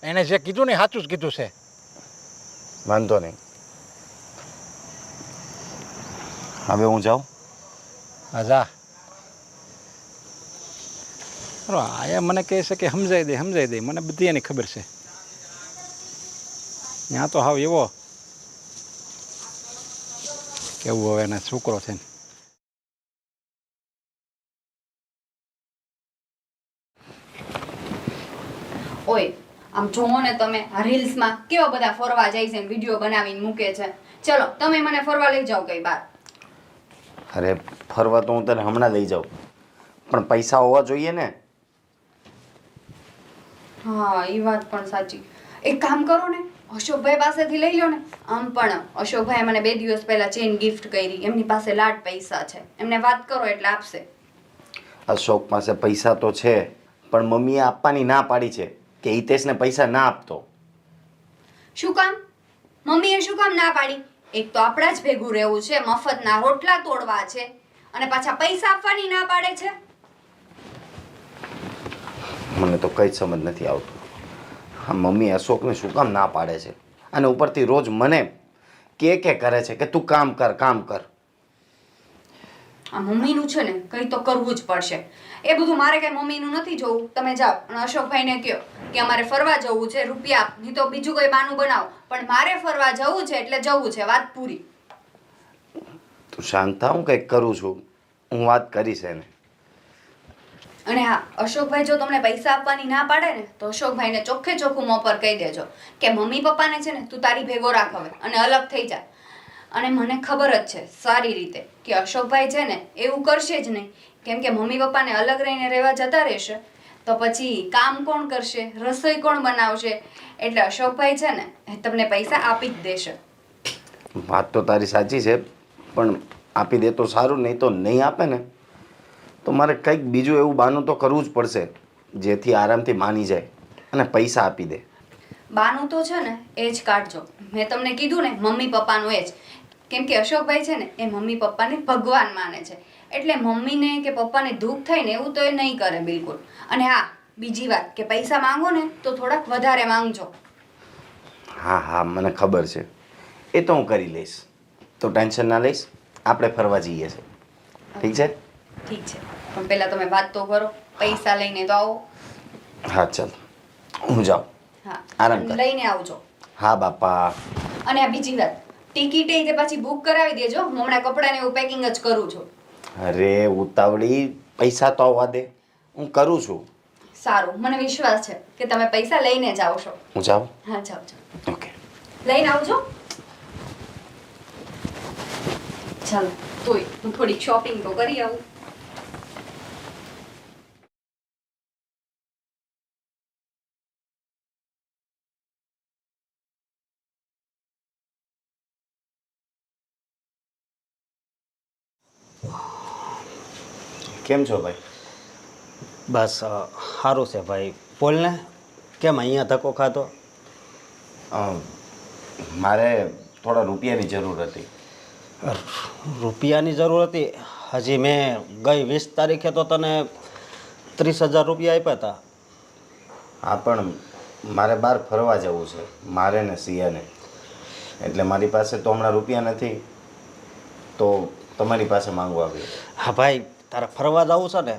એને જે કીધું ને સાચું જ કીધું છે. વાંધો નહીં. હવે હું જાઉં? હા જા. આયા મને કહે છે કે સમજાઈ દે. મને બધી એની ખબર છે. ત્યાં તો હાવ એવો કેવું હવે એના છોકરો છે ને. ઓય આમ જોવો ને તમે આ રીલ્સમાં કેવા બધા ફરવા જાય છે ને વિડીયો બનાવીને મૂકે છે. ચલો તમે મને ફરવા લઈ જાઓ કઈ બાર. અરે ફરવા તો હું તને હમણાં લઈ જાઉં, પણ પૈસા હોવા જોઈએ ને. હા એ વાત પણ સાચી. એક કામ કરો ને, અશોકભાઈ પાસેથી લઈ લો ને. આમ પણ અશોકભાઈ મને 2 દિવસ પહેલા ચેન ગિફ્ટ કરી. એમની પાસે લાટ પૈસા છે. એમને વાત કરો એટલે આપશે. અશોક પાસે પૈસા તો છે, પણ મમ્મીએ આપવાની ના પાડી છે કે હિતેશને પૈસા ના આપતો. શું કામ? મમ્મીએ શું કામ ના પાડી? એક તો આપણા જ ભેગું રહેવું છે, મફતના રોટલા તોડવા છે, અને પાછા પૈસા આપવાની ના પાડે છે. મને તો કંઈ જ સમજ નથી આવતું. હા, મમ્મી અશોકને શું કામ ના પાડે છે? અને ઉપરથી રોજ મને કે કરે છે કે તું કામ કર, કામ કર. આ મમ્મીનું છે ને કંઈ તો કરવું જ પડશે. એ બધું મારે કઈ મમ્મીનું નથી જોવું. તમે જાઓ અને અશોકભાઈને કહો કે અમારે ફરવા જવું છે, રૂપિયા આપ, નહીં તો બીજું કોઈ બાનું બનાવો, પણ મારે ફરવા જવું છે એટલે જવું છે. વાત પૂરી. તું શાંત થા, હું કંઈક કરું છું. હું વાત કરીશ એને. અને હા, અશોકભાઈ જો તમને પૈસા આપવાની ના પાડે ને તો અશોકભાઈને ચોખ્ખે ચોખ્ખું મોં પર કહી દેજો કે મમ્મી પપ્પાને છે ને તું તારી ભેગો રાખ હવે અને અલગ થઈ જા. અને મને ખબર જ છે સારી રીતે કે અશોકભાઈ છે ને એવું કરશે જ નહીં. કેમ કે મમ્મી પપ્પાને અલગ રહીને રહેવા જતા રહેશે તો પછી કામ કોણ કરશે, રસોઈ કોણ બનાવશે? એટલે અશોકભાઈ છે ને એ તમને પૈસા આપી જ દેશે. વાત તો તારી સાચી છે, પણ આપી દે તો સારું, નહીં તો નહીં આપે ને તો મારે કંઈક બીજું એવું બાનું તો કરવું જ પડશે જેથી આરામથી માની જાય અને પૈસા આપી દે. બાનું તો છે ને એ જ કાઢજો. મેં તમને કીધું ને મમ્મી પપ્પાનું એ જ. કેમ કે અશોકભાઈ છે ને એ મમ્મી પપ્પાને ભગવાન માને છે. એટલે મમ્મીને કે પપ્પાને દુઃખ થાય ને એવું તો એ નહીં કરે બિલકુલ. અને હા, બીજી વાત કે પૈસા માંગો ને તો થોડાક વધારે માંગજો. હા હા, મને ખબર છે. એ તો હું કરી લઈશ. તો ટેન્શન ના લઈશ. આપણે ફરવા જઈએ છીએ, ઠીક છે? ઠીક છે, પણ પહેલા તમે વાત તો કરો. પૈસા લઈને તો આવો. હા ચાલ, હું જાઉં. હા, આરામ કર. લઈને આવજો. હા બાપા. અને આ બીજી વાત, ટિકિટ એ પછી બુક કરાવી દેજો. હું હમણાં કપડાને એવું પેકિંગ જ કરું છું. અરે ઉતાવળી, પૈસા તો આવવા દે, હું કરું છું. સારું, મને વિશ્વાસ છે કે તમે પૈસા લઈને જ આવશો. હું જાઉં? હા, જાઓ જાઓ. ઓકે. લઈને આવજો. ચાલો, તોય હું થોડી શોપિંગ તો કરી આવું. કેમ છો ભાઈ? બસ સારું છે ભાઈ. બોલને, કેમ અહીંયા ધક્કો ખાતો? મારે થોડા રૂપિયાની જરૂર હતી. રૂપિયાની જરૂર હતી? હજી મેં ગઈ 20 તારીખે તો તને 30,000 રૂપિયા આપ્યા હતા. હા, પણ મારે બહાર ફરવા જવું છે, મારે ને સિયાને. એટલે મારી પાસે તો હમણાં રૂપિયા નથી. તો તમારી પાસે માંગવા આવ્યો. હા ભાઈ, તારે ફરવા જવું છે ને,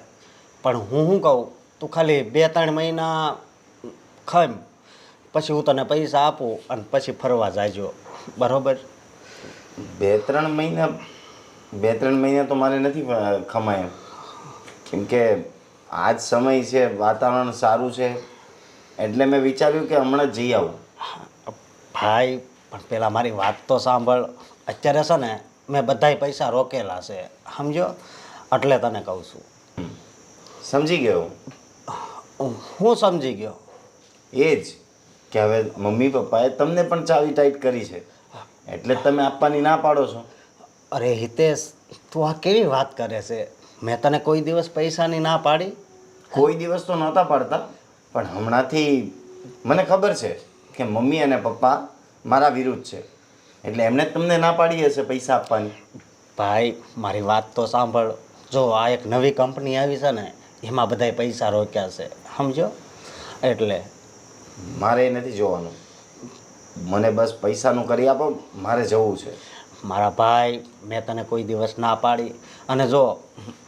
પણ હું શું કહું, તું ખાલી 2-3 મહિના ખમ, પછી હું તને પૈસા આપું અને પછી ફરવા જાજો, બરોબર? 2-3 મહિના તો મારે નથી ખમાય, કેમ કે આજ સમય છે, વાતાવરણ સારું છે, એટલે મેં વિચાર્યું કે હમણાં જ જઈ આવું. ભાઈ પણ પેલા મારી વાત તો સાંભળ. અત્યારે છે ને મેં બધાય પૈસા રોકેલા છે, સમજો, એટલે તને કહું છું. સમજી ગયો. હું સમજી ગયો. એ જ કે હવે મમ્મી પપ્પાએ તમને પણ ચાવી ટાઈટ કરી છે, એટલે જ તમે આપવાની ના પાડો છો. અરે હિતેશ, તું આ કેવી વાત કરે છે? મેં તને કોઈ દિવસ પૈસાની ના પાડી? કોઈ દિવસ તો નહોતા પાડતા, પણ હમણાંથી મને ખબર છે કે મમ્મી અને પપ્પા મારા વિરુદ્ધ છે, એટલે એમને જ તમને ના પાડી હશે પૈસા આપવાની. ભાઈ મારી વાત તો સાંભળ. જો આ એક નવી કંપની આવી છે ને, એમાં બધાય પૈસા રોક્યા છે, સમજો, એટલે. મારે એ નથી જોવાનું, મને બસ પૈસાનું કરી આપો, મારે જવું છે. મારા ભાઈ, મેં તને કોઈ દિવસ ના પાડી. અને જો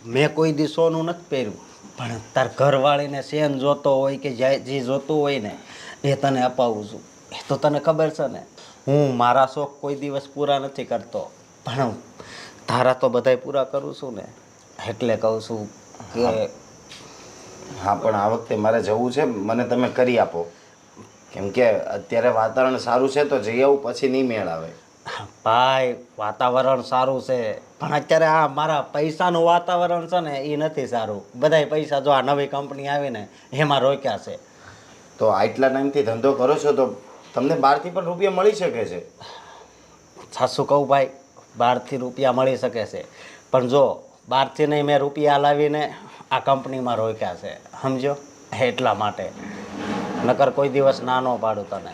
મેં કોઈ દિવસ સોનું નથી પહેર્યું, પણ તાર ઘરવાળીને સેન જોતો હોય કે જે જોતું હોય ને એ તને અપાવું છું. એ તો તને ખબર છે ને, હું મારા શોખ કોઈ દિવસ પૂરા નથી કરતો, પણ તારા તો બધાય પૂરા કરું છું ને, એટલે કહું છું કે હા, પણ આ વખતે મારે જવું છે, મને તમે કરી આપો, કેમ કે અત્યારે વાતાવરણ સારું છે તો જઈ આવું, પછી નહીં મેળ આવે. ભાઈ વાતાવરણ સારું છે, પણ અત્યારે આ મારા પૈસાનું વાતાવરણ છે ને એ નથી સારું. બધાય પૈસા જો આ નવી કંપની આવીને એમાં રોક્યા છે. તો આટલા ટાઈમથી ધંધો કરો છો તો તમને બહારથી પણ રૂપિયા મળી શકે છે. સાચું કહું ભાઈ, બહારથી રૂપિયા મળી શકે છે, પણ જો બહારથી નહીં, મેં રૂપિયા લાવીને આ કંપનીમાં રોક્યા છે, સમજો, એટલા માટે. નકર કોઈ દિવસ ના ન પાડું તને.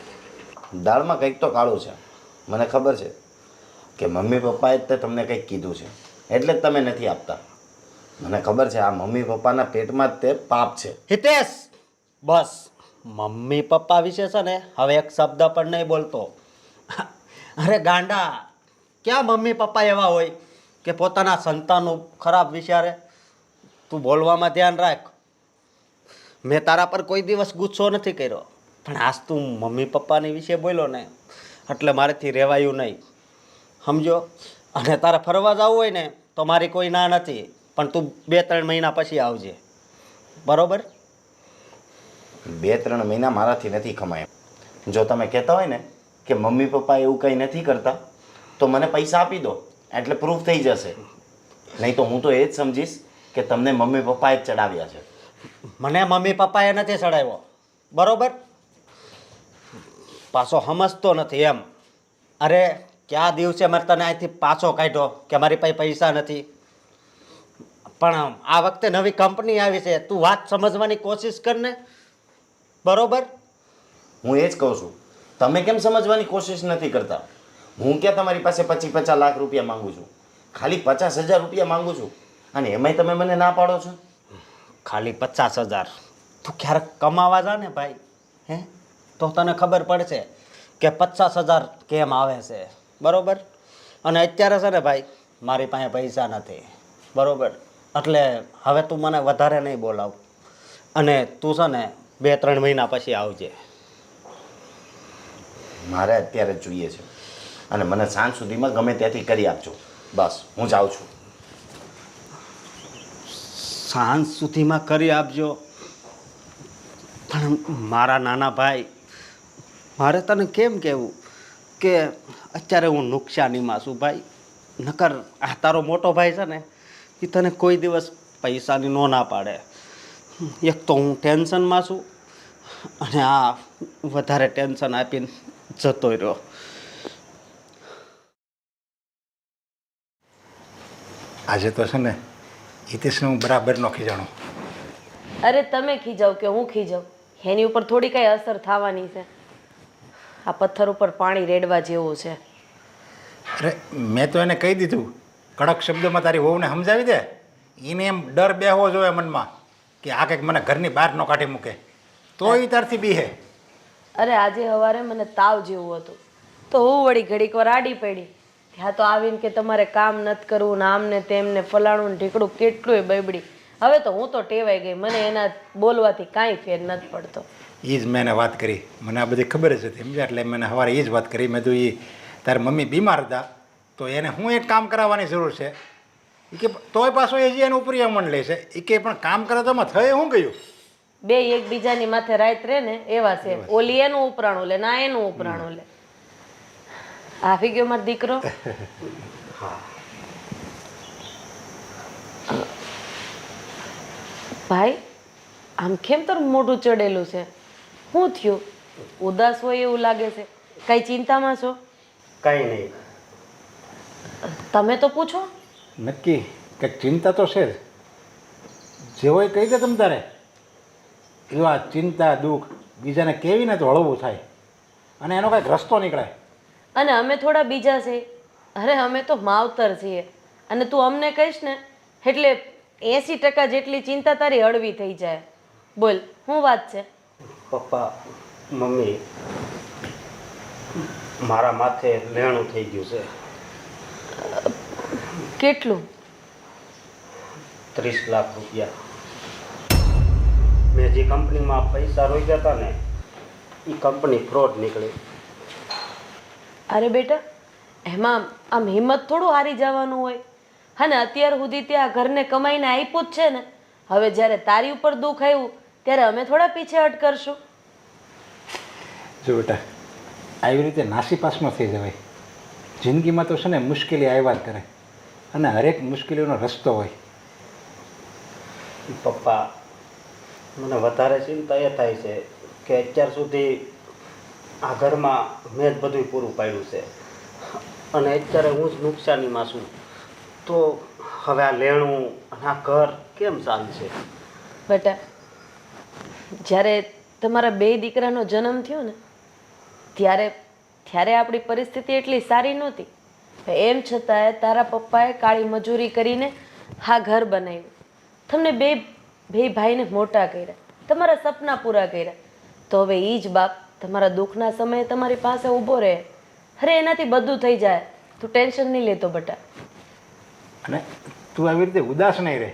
દાળમાં કંઈક તો કાળું છે, મને ખબર છે કે મમ્મી પપ્પાએ જ તે તમને કંઈક કીધું છે, એટલે જ તમે નથી આપતા. મને ખબર છે આ મમ્મી પપ્પાના પેટમાં જ તે પાપ છે. હિતેશ, બસ મમ્મી પપ્પા વિશે છે ને હવે એક શબ્દ પણ નહીં બોલતો. અરે ગાંડા, ક્યાં મમ્મી પપ્પા એવા હોય કે પોતાના સંતાનનું ખરાબ વિચારે? તું બોલવામાં ધ્યાન રાખ. મેં તારા પર કોઈ દિવસ ગુસ્સો નથી કર્યો, પણ આજ તું મમ્મી પપ્પાની વિશે બોલ્યો ને, એટલે મારેથી રહેવાયું નહીં, સમજો. અને તારે ફરવા જવું હોય ને તો મારી કોઈ ના નથી, પણ તું 2-3 મહિના પછી આવજે, બરોબર? 2-3 મહિના મારાથી નથી ખમાય. જો તમે કહેતા હોય ને કે મમ્મી પપ્પા એવું કંઈ નથી કરતા, તો મને પૈસા આપી દો, એટલે પ્રૂફ થઈ જશે. નહીં તો હું તો એ જ સમજીશ કે તમને મમ્મી પપ્પાએ જ ચડાવ્યા છે. મને મમ્મી પપ્પાએ નથી ચડાવ્યો, બરોબર? પાછો સમજતો નથી એમ. અરે ક્યાં દિવસે મારે તને અહીંથી પાછો કાઢ્યો કે મારી પાસે પૈસા નથી, પણ આ વખતે નવી કંપની આવી છે, તું વાત સમજવાની કોશિશ કર ને, બરોબર? હું એ જ કહું છું, તમે કેમ સમજવાની કોશિશ નથી કરતા? હું ક્યાં તમારી પાસે 25-50 લાખ રૂપિયા માંગુ છું, ખાલી 50,000 રૂપિયા માંગુ છું, અને એમાંય તમે મને ના પાડો છો. ખાલી 50,000? તું ક્યારેક કમાવા જા ને ભાઈ, હે, તો તને ખબર પડશે કે 50,000 કેમ આવે છે, બરોબર? અને અત્યારે છે ને ભાઈ, મારી પાસે પૈસા નથી, બરોબર? એટલે હવે તું મને વધારે નહીં બોલાવ, અને તું છે ને 2-3 મહિના પછી આવજે. મારે અત્યારે જ જોઈએ છે, અને મને સાંજ સુધીમાં ગમે ત્યાંથી કરી આપજો. બસ હું જાઉં છું. સાંજ સુધીમાં કરી આપજો? પણ મારા નાના ભાઈ, મારે તને કેમ કહેવું કે અત્યારે હું નુકસાનીમાં છું ભાઈ. નકર આ તારો મોટો ભાઈ છે ને, એ તને કોઈ દિવસ પૈસાની નો ના પાડે. એક તો હું ટેન્શનમાં છું, અને આ વધારે ટેન્શન આપીને જતો રહ્યો. આજે તો છે ને હિતેશને હું બરાબર નો ખીજાણો. અરે તમે ખીજાવ કે હું ખીજાવ, એની ઉપર થોડી કઈ અસર થવાની છે? આ પથ્થર ઉપર પાણી રેડવા જેવું છે. અરે મેં તો એને કહી દીધું, કડક શબ્દોમાં તારી વહુને સમજાવી દે. એને એમ ડર બેહવો જોઈએ મનમાં કે આ કંઈક મને ઘરની બહાર ન કાઢી મૂકે, તો એ તારથી બીહે. અરે આજે સવારે મને તાવ જેવું હતું, તો હું વળી ઘડીક વાર આડી પડી, ત્યાં તો આવીને કે તમારે કામ નથી કરવું ને આમ ને તેમ ને ફલાણું ને ઢીકડું કેટલુંય બબડી. હવે તો હું તો ટેવાઈ ગઈ, મને એના બોલવાથી કાંઈ ફેર નથી પડતો. એ જ મેં એને વાત કરી, મને આ બધી ખબર જ હતી સમજ્યા, એટલે મેં સવારે એ જ વાત કરી. મેં કીધું એ તારી મમ્મી બીમાર હતા તો એને હું એક કામ કરાવવાની જરૂર છે. એ કે તોય પાછો એ જે એનું ઉપરિયામણ લે છે. એ કે પણ કામ કરે તો એમાં થઈ શું ગયું? બે એકબીજાની માથે રાત રહે ને એવા છે. ઓલી એનું ઉપરાણું લે ના એનું ઉપરાણું લે. આવી ગયો મારો દીકરો. ભાઈ આમ કેમ તારું મોઢું ચડેલું છે? શું થયું? ઉદાસ હોય એવું લાગે છે. કઈ ચિંતામાં છો? કાંઈ નહીં. તમે તો પૂછો. નક્કી કે ચિંતા તો છે જ. જે હોય કહી દે તમ તારે. એવા ચિંતા દુઃખ બીજાને કેવી ને તો હળવું થાય અને એનો કાંઈક રસ્તો નીકળે. અને અમે થોડા બીજા છે. અરે અમે તો માવતર છીએ અને તું અમને કહીશ ને એટલે 80% જેટલી ચિંતા તારી હળવી થઈ જાય. બોલ શું વાત છે? પપ્પા મમ્મી મારા માથે લેણું થઈ ગયું છે. કેટલું? 30 લાખ રૂપિયા. મેં જે કંપનીમાં પૈસા રોક્યા હતા ને એ કંપની ફ્રોડ નીકળી. અરે બેટા એમાં આમ હિંમત થોડું હારી જવાનું હોય. હા ને અત્યાર સુધી ત્યાં ઘરને કમાઈને આપ્યું જ છે ને. હવે જ્યારે તારી ઉપર દુઃખ આવ્યું ત્યારે અમે થોડા પીછેહટ કરશું. જો બેટા આવી રીતે નાસીપાસમાં થઈ જવાય. જિંદગીમાં તો છે ને મુશ્કેલી આવ્યા જ કરે અને હરેક મુશ્કેલીઓનો રસ્તો હોય. પપ્પા મને વધારે ચિંતા એ થાય છે કે અત્યાર સુધી આ ઘરમાં મેં જ બધું પૂરું પાડ્યું છે અને અત્યારે હું જ નુકસાનીમાં છું. તો હવે આ લેણું અને આ ઘર કેમ ચાલશે? બેટા જ્યારે તમારા બે દીકરાનો જન્મ થયો ને ત્યારે આપણી પરિસ્થિતિ એટલી સારી નહોતી. એમ છતાંય તારા પપ્પાએ કાળી મજૂરી કરીને આ ઘર બનાવ્યું. તમને બે ભાઈને મોટા કર્યા, તમારા સપના પૂરા કર્યા. તો હવે એ જ બાપ તમારા દુઃખના સમયે તમારી પાસે ઊભો રહે. અરે એનાથી બધું થઈ જાય. તું ટેન્શન નહીં લેતો બેટા. અને તું આવી રીતે ઉદાસ નહીં રહે.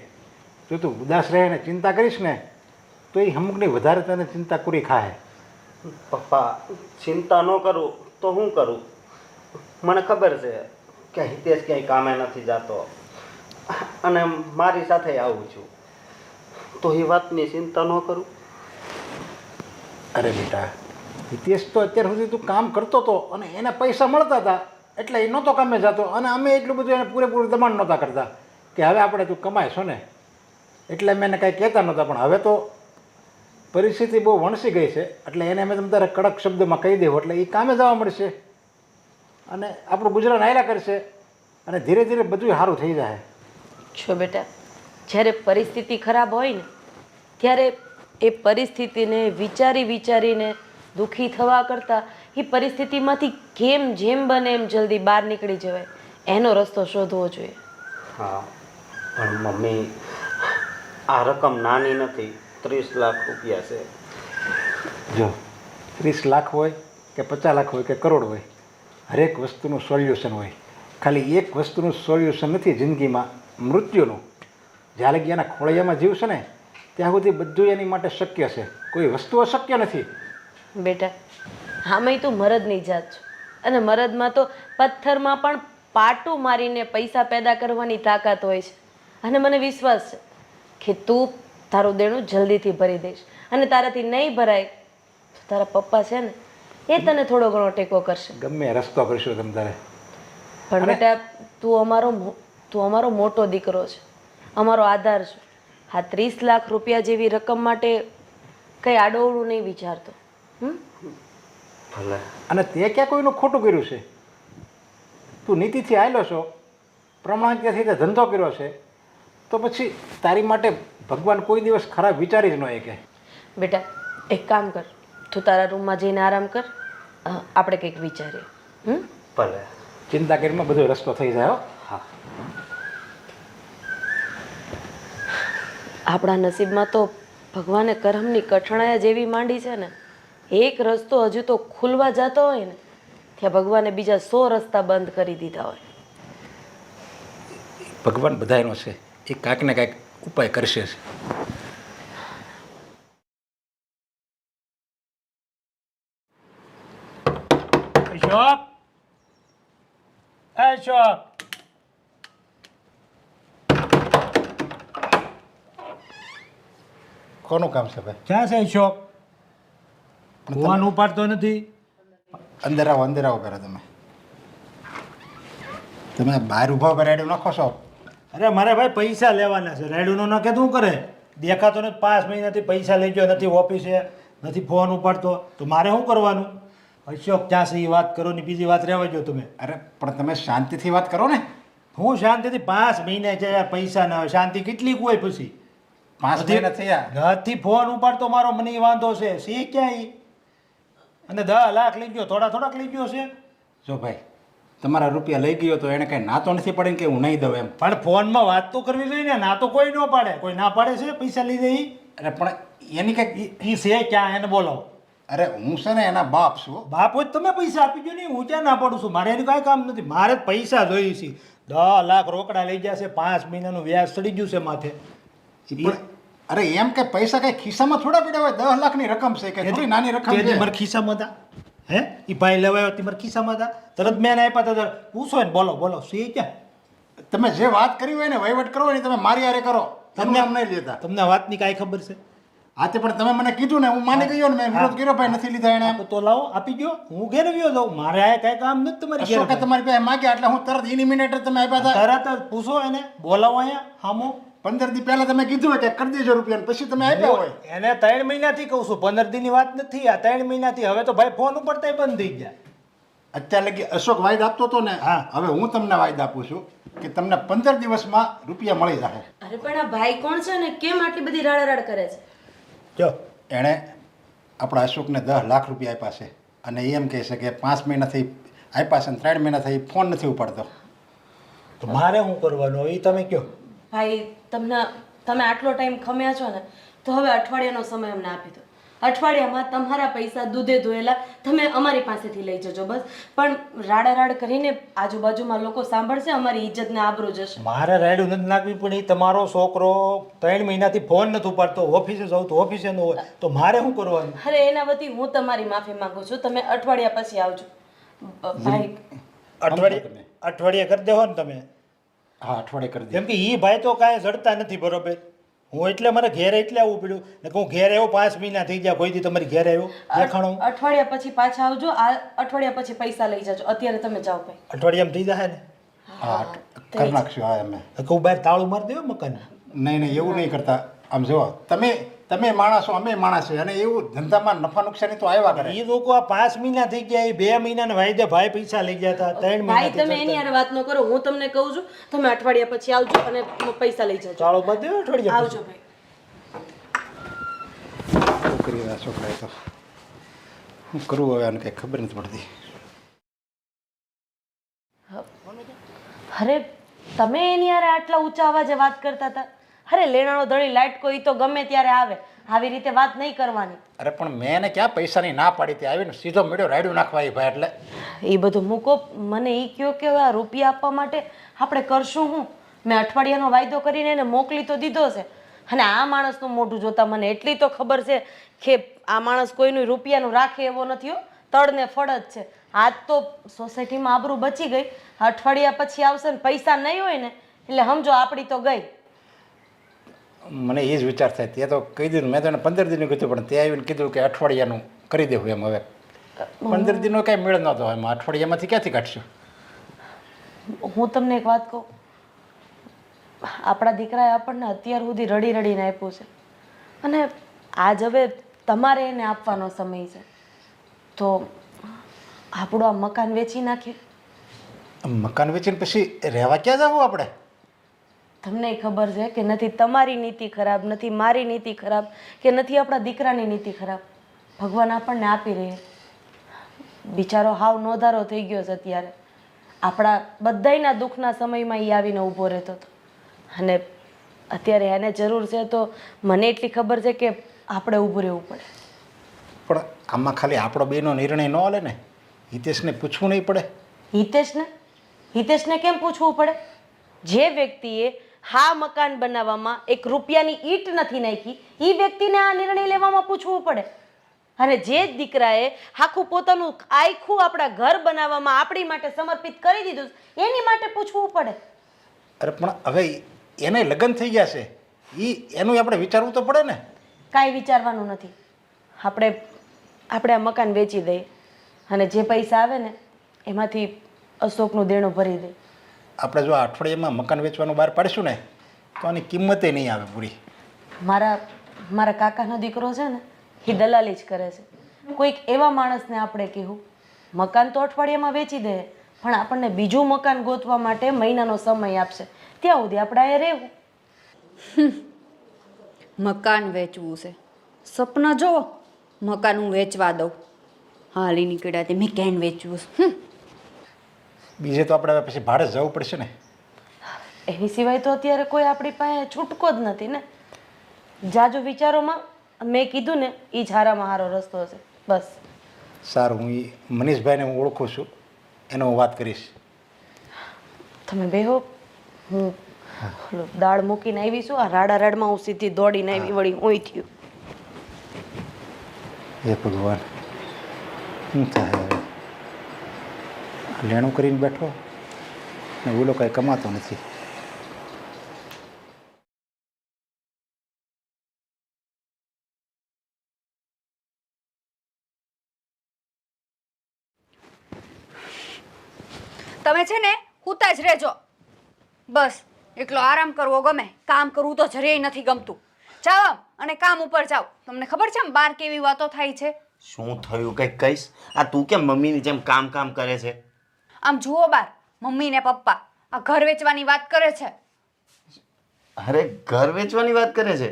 જો તું ઉદાસ રહે અને ચિંતા કરીશ ને તો એ અમુકની વધારે તને ચિંતા પૂરી ખાય. પપ્પા ચિંતા ન કરું તો હું કરું? મને ખબર છે કે હિતેશ ક્યાંય કામે નથી જતો અને મારી સાથે આવું છું, તો એ વાતની ચિંતા ન કરું? અરે બેટા હિતેશ તો અત્યાર સુધી તું કામ કરતો હતો અને એને પૈસા મળતા હતા એટલે એ નહોતો કામે જતો અને અમે એટલું બધું એને પૂરેપૂરું દબાણ નહોતા કરતા કે હવે આપણે તું કમાય છો ને એટલે અમે એને કાંઈ કહેતા નહોતા. પણ હવે તો પરિસ્થિતિ બહુ વણસી ગઈ છે એટલે એને અમે તમે તારે કડક શબ્દમાં કહી દેવું એટલે એ કામે જવા મળશે અને આપણું ગુજરાન હાલ્યા કરશે અને ધીરે ધીરે બધું સારું થઈ જાય. છો બેટા જ્યારે પરિસ્થિતિ ખરાબ હોય ને ત્યારે એ પરિસ્થિતિને વિચારીને દુઃખી થવા કરતાં એ પરિસ્થિતિમાંથી જેમ બને એમ જલ્દી બહાર નીકળી જવાય એનો રસ્તો શોધવો જોઈએ. હા પણ મમ્મી આ રકમ નાની નથી, 30 લાખ રૂપિયા છે. જો 30 લાખ હોય કે 50 લાખ હોય કે કરોડ હોય હરેક વસ્તુનું સોલ્યુશન હોય. ખાલી એક વસ્તુનું સોલ્યુશન નથી જિંદગીમાં, મૃત્યુનું. જ્યારે લગી એના ખોળિયામાં જીવ છે ને ત્યાં સુધી બધું એની માટે શક્ય છે. કોઈ વસ્તુ અશક્ય નથી. બેટા આમાંય તું મરદની જાત છો અને મરદમાં તો પથ્થરમાં પણ પાટું મારીને પૈસા પેદા કરવાની તાકાત હોય છે. અને મને વિશ્વાસ છે કે તું તારું દેણું જલ્દીથી ભરી દઈશ અને તારાથી નહીં ભરાય તો તારા પપ્પા છે ને એ તને થોડો ઘણો ટેકો કરશે. ગમે રસ્તો કરશો તમે તારે. પણ બેટા તું અમારો મોટો દીકરો છે, અમારો આધાર છે. આ 30 લાખ રૂપિયા જેવી રકમ માટે કંઈ આડોવડું નહીં વિચારતો. ભલે. અને તે ક્યાં કોઈનું ખોટું કર્યું છે? તું નીતિથી આવેલો છો, પ્રમાણિકતાથી તે ધંધો કર્યો છે, તો પછી તારી માટે ભગવાન કોઈ દિવસ ખરાબ વિચારી જ ન શકે. બેટા એક કામ કર, તું તારા રૂમમાં જઈને આરામ કર, આપણે કંઈક વિચારીએ. ભલે. ચિંતા કરીને બધો રસ્તો થઈ જાય. હા. આપણા નસીબમાં તો ભગવાને કરમની કઠણાયા જેવી માંડી છે ને, એક રસ્તો હજુ તો ખુલવા જતો હોય ને ત્યાં ભગવાને બીજા 100 રસ્તા બંધ કરી દીધા હોય. ભગવાન બધાયનો છે, એ કાંઈક ને કાંઈક ઉપાય કરશે જ. અશોક, અશોક, કોનું કામ છે ભાઈ? ક્યાં છે અશોક? ફોન ઉપાડતો નથી. અંદર આવો પહેલાં તમે બહાર ઊભા ઉપર રેડિયો નાખો છો. અરે મારે ભાઈ પૈસા લેવાના છે. રેડુનો ન કે તું કરે દેખાતો નથી. 5 મહિનાથી પૈસા લઈ ગયો નથી, ઓફિસે નથી, ફોન ઉપાડતો. તો મારે શું કરવાનું? અશોક, ક્યાં છે એ વાત કરો ને બીજી વાત રહેવા જો તમે. અરે પણ તમે શાંતિથી વાત કરો ને. હું શાંતિથી 5 મહિના છે યાર, પૈસા ના હોય, શાંતિ કેટલી હોય પછી? 5 મહિના થયા. નથી ફોન ઉપાડતો મારો, મને ઈ વાંધો છે. સી ક્યાં ઈ? અને 10 લાખ લઈ ગયો, થોડાક લઈ ગયો છે. જો ભાઈ, તમારા રૂપિયા લઈ ગયો તો એને કાંઈ ના તો નથી પડે કે હું નહીં દઉં એમ. પણ ફોનમાં વાત તો કરવી જોઈએ ને. ના તો કોઈ ન પાડે. કોઈ ના પાડે છે પૈસા લઈ દે ઈ? અરે પણ એની કંઈક ઈ છે ક્યાં? એને બોલો. અરે હું છે ને એના બાપ છું. બાપ હોય તો તમે પૈસા આપી દો ને. હું ક્યાં ના પાડું છું? મારે એનું કાંઈ કામ નથી. મારે જ પૈસા જોઈએ છે. 10 લાખ રોકડા લઈ જશે, 5 મહિનાનું વ્યાજ ચડી ગયું છે માથે. પણ અરે એમ કે પૈસા કઈ ખિસ્સામાં થોડા પડ્યા હોય? 10 લાખની રકમ છે કે થોડી નાની રકમ તે છે? મારા ખિસ્સામાં હતા. હે ઈ ભાઈ લેવાયો તે મારા ખિસ્સામાં હતા. તરત મેં એને આપ્યા હતા. પૂછો ને, બોલો સી ક્યાં? તમે જે વાત કરી હોય ને, વહીવટ કરવો હોય ને, તમે મારી હારે કરો. તમને આમ નહીં લેતા. તમને વાતની કાંઈ ખબર છે? હા તે પણ તમે મને કીધું ને, હું માની ગયો ને, મેં વિરોધ કર્યો ભાઈ નથી લીધા એને. તો લાવો, આપી ગયો. હું ઘેર વ્યો જાઉં. મારે આ કાંઈ કામ નથી તમારી ઘેર. અશોકે તમારી પાસે માગ્યા એટલે હું તરત એની મિનિટ તમે આપ્યા હતા. તરત જ પૂછો એને, બોલાવો અહીંયા હામો. 15 દી પહેલા તમે કીધું હોય કે કરી દેજો રૂપિયા, પછી તમે આપ્યા હોય. એને 3 મહિનાથી કહું છું, 15 દીની વાત નથી. આ 3 મહિનાથી. હવે તો ભાઈ ફોન ઉપડતા બંધ થઈ ગયા. અત્યારે લગી અશોક વાયદો આપતો હતો ને, હા. હવે હું તમને વાયદો આપું છું કે તમને 15 દિવસમાં રૂપિયા મળી જશે. અરે પણ આ ભાઈ કોણ છે ને કેમ આટલી બધી રાડારાડ કરે છે? જો એણે આપણા અશોકને 10 લાખ રૂપિયા આપ્યા છે અને એમ કહે છે કે 5 મહિનાથી આપ્યા છે અને 3 મહિનાથી ફોન નથી ઉપાડતો. તો મારે શું કરવાનું એ તમે કહો. ભાઈ તમે આટલો ટાઈમ ખમ્યા છો ને, તો હવે અઠવાડિયાનો સમય અમને આપી દો. અઠવાડિયામાં તમારા પૈસા દૂધે ધોયેલા તમે અમારી પાસેથી લઈ જજો બસ. પણ રાડારાડ કરીને આજુબાજુમાં લોકો સાંભળશે, અમારી ઇજ્જત ને આબરૂ જશે. મારે રાયડું નથી નાખવી પણ એ તમારો છોકરો 3 મહિનાથી ફોન નથી ઉપાડતો. ઓફિસે જાઉં તો ઓફિસે ન હોય. તો મારે શું કરવાનું? અરે એના વતી હું તમારી માફી માંગુ છું. તમે અઠવાડિયા પછી આવજો ભાઈ. અઠવાડિયે કરી દેવો ને તમે. હા, અઠવાડિયે કરી દે. કેમ કે એ ભાઈ તો કાંઈ જડતા નથી બરોબર. હું એટલે મારે ઘેર એટલે આવવું પડ્યું ને. હું ઘેર આવ્યો 5 મહિના થઈ ગયા, કોઈથી તમારી ઘેર આવ્યો દેખાણો. અઠવાડિયા પછી પાછા આવજો. આ અઠવાડિયા પછી પૈસા લઈ જજો. અત્યારે તમે જાઓ ભાઈ. અઠવાડિયામાં થઈ જશે ને? હા, કરી નાખશું. હા અમે કહું બહાર તાળું મારી દેવો મકાન. નહીં એવું નહીં કરતા. આમ જુઓ, તમે માણસો, અમે માણસ છે અને એવું ધંધામાં નફા નુકસાની તો આવ્યા કરે. એ લોકો આ 5 મહિના થઈ ગયા, એ 2 મહિનાના વાયદે ભાઈ પૈસા લઈ ગયા હતા. 3 ભાઈ મહિના તમે એની યાર વાત ન કરો. હું તમને કહું છું તમે અઠવાડિયા પછી આવજો અને પૈસા લઈ જજો. ચાલો બાદ દેવો અઠવાડિયા આવજો ભાઈ. શું કરી રહ્યા છોકરાએ તો? શું કરવું હવે? આને કંઈ ખબર નથી પડતી. અરે તમે એની યાર આટલા ઊંચા અવાજે વાત કરતા હતા. અરે લેણાનો ધણી લાઈટ કોઈ તો ગમે ત્યારે આવે. આવી રીતે વાત નહીં કરવાની. અરે પણ મેં એને ક્યાં પૈસાની ના પાડી? તે આવીને સીધો મળ્યો રાયડું નાખવા એ ભાઈ. એટલે એ બધું મૂકો. મને એ કહો કે હવે આ રૂપિયા આપવા માટે આપણે કરશું હું? મેં અઠવાડિયાનો વાયદો કરીને એને મોકલી તો દીધો છે. અને આ માણસનું મોઢું જોતા મને એટલી તો ખબર છે કે આ માણસ કોઈનું રૂપિયાનું રાખે એવો નથી હો. તળને ફળ જ છે. આજ તો સોસાયટીમાં આબરૂ બચી ગઈ. અઠવાડિયા પછી આવશે ને પૈસા નહીં હોય ને એટલે સમજો આપણી તો ગઈ. મને એ જ વિચાર થાય. તે તો કહી દીધું. મેં તો એને 15 દિનનું કીધું પણ તે આવીને કીધું કે અઠવાડિયાનું કરી દેવું એમ. હવે 15 દિનનો કાંઈ મેળ નહોતો. એમાં અઠવાડિયામાંથી ક્યાંથી કાઢશું? હું તમને એક વાત કહું. આપણા દીકરાએ આપણને અત્યાર સુધી રડી રડીને આપ્યું છે અને આજ હવે તમારે એને આપવાનો સમય છે. તો આપણું આ મકાન વેચી નાખીએ. મકાન વેચીને પછી રહેવા ક્યાં જવું આપણે? તમને ખબર છે કે નથી તમારી નીતિ ખરાબ, નથી મારી નીતિ ખરાબ, કે નથી આપણા દીકરાની નીતિ ખરાબ. ભગવાન આપણને આપી રહે. બિચારો હાવ નોધારો થઈ ગયો છે અત્યારે. આપણા બધાયના દુઃખના સમયમાં એ આવીને ઊભો રહેતો હતો અને અત્યારે એને જરૂર છે તો મને એટલી ખબર છે કે આપણે ઊભું રહેવું પડે. પણ આમાં ખાલી આપણો બેનો નિર્ણય ન હાલે ને. હિતેશને પૂછવું નહીં પડે? હિતેશને કેમ પૂછવું પડે? જે વ્યક્તિએ હા મકાન બનાવવામાં 1 રૂપિયાની ઈંટ નથી નાખી એ વ્યક્તિને આ નિર્ણય લેવામાં પૂછવું પડે. અને જે દીકરાએ આખું પોતાનું આખું આપણા ઘર બનાવવામાં આપણી માટે સમર્પિત કરી દીધું એની માટે પૂછવું પડે. અરે પણ હવે એને લગ્ન થઈ ગયા છે એનું આપણે વિચારવું તો પડે ને. કાંઈ વિચારવાનું નથી. આપણે આ મકાન વેચી દઈએ અને જે પૈસા આવે ને એમાંથી અશોકનું દેણું ભરી દઈએ. આપણે જો આ અઠવાડિયામાં મકાન વેચવાનું બહાર પાડીશું ને તો આની કિંમતે નહીં આવે પૂરી. મારા કાકાનો દીકરો છે ને એ દલાલી જ કરે છે. કોઈક એવા માણસને આપણે કહેવું મકાન તો અઠવાડિયામાં વેચી દે પણ આપણને બીજું મકાન ગોતવા માટે મહિનાનો સમય આપશે. ત્યાં સુધી આપણે અહીંયા રહેવું. મકાન વેચવું છે, સપના જોવો મકાન હું વેચવા દઉં. હાલી નીકળ્યા તે મેં કેન વેચવું છે. બીજે તો આપણે હવે પછી ભાડે જવું પડશે ને. એની સિવાય તો અત્યારે કોઈ આપણી પાસે છૂટકો જ નથી ને. જાજો વિચારોમાં મેં કીધું ને એ જ હારામાં હારો રસ્તો છે. બસ સારું, હું એ મનીષભાઈને હું ઓળખું છું, એને હું વાત કરીશ. તમે બેહો, હું ઓલું દાળ મૂકીને આવી છું. આ રાડા રાડમાં હું સીધી દોડીને આવી વળી હું થયું. હે ભગવાન, શું થાય હવે? લેણું કરીને બેઠો ને ઓલો કાંઈ કમાતો નથી. તમે છે ને હુતા જ રહેજો. બસ એકલો આરામ કરવો ગમે, કામ કરવું તો જરાય નથી ગમતું. જાઓ અને કામ ઉપર જાઓ. તમને ખબર છે બહાર કેવી વાતો થાય છે? શું થયું કંઈક કહીશ? આ તું કેમ મમ્મીની જેમ કામ કરે છે? આમ જુઓ બહાર મમ્મી ને પપ્પા આ ઘર વેચવાની વાત કરે છે. અરે ઘર વેચવાની વાત કરે છે?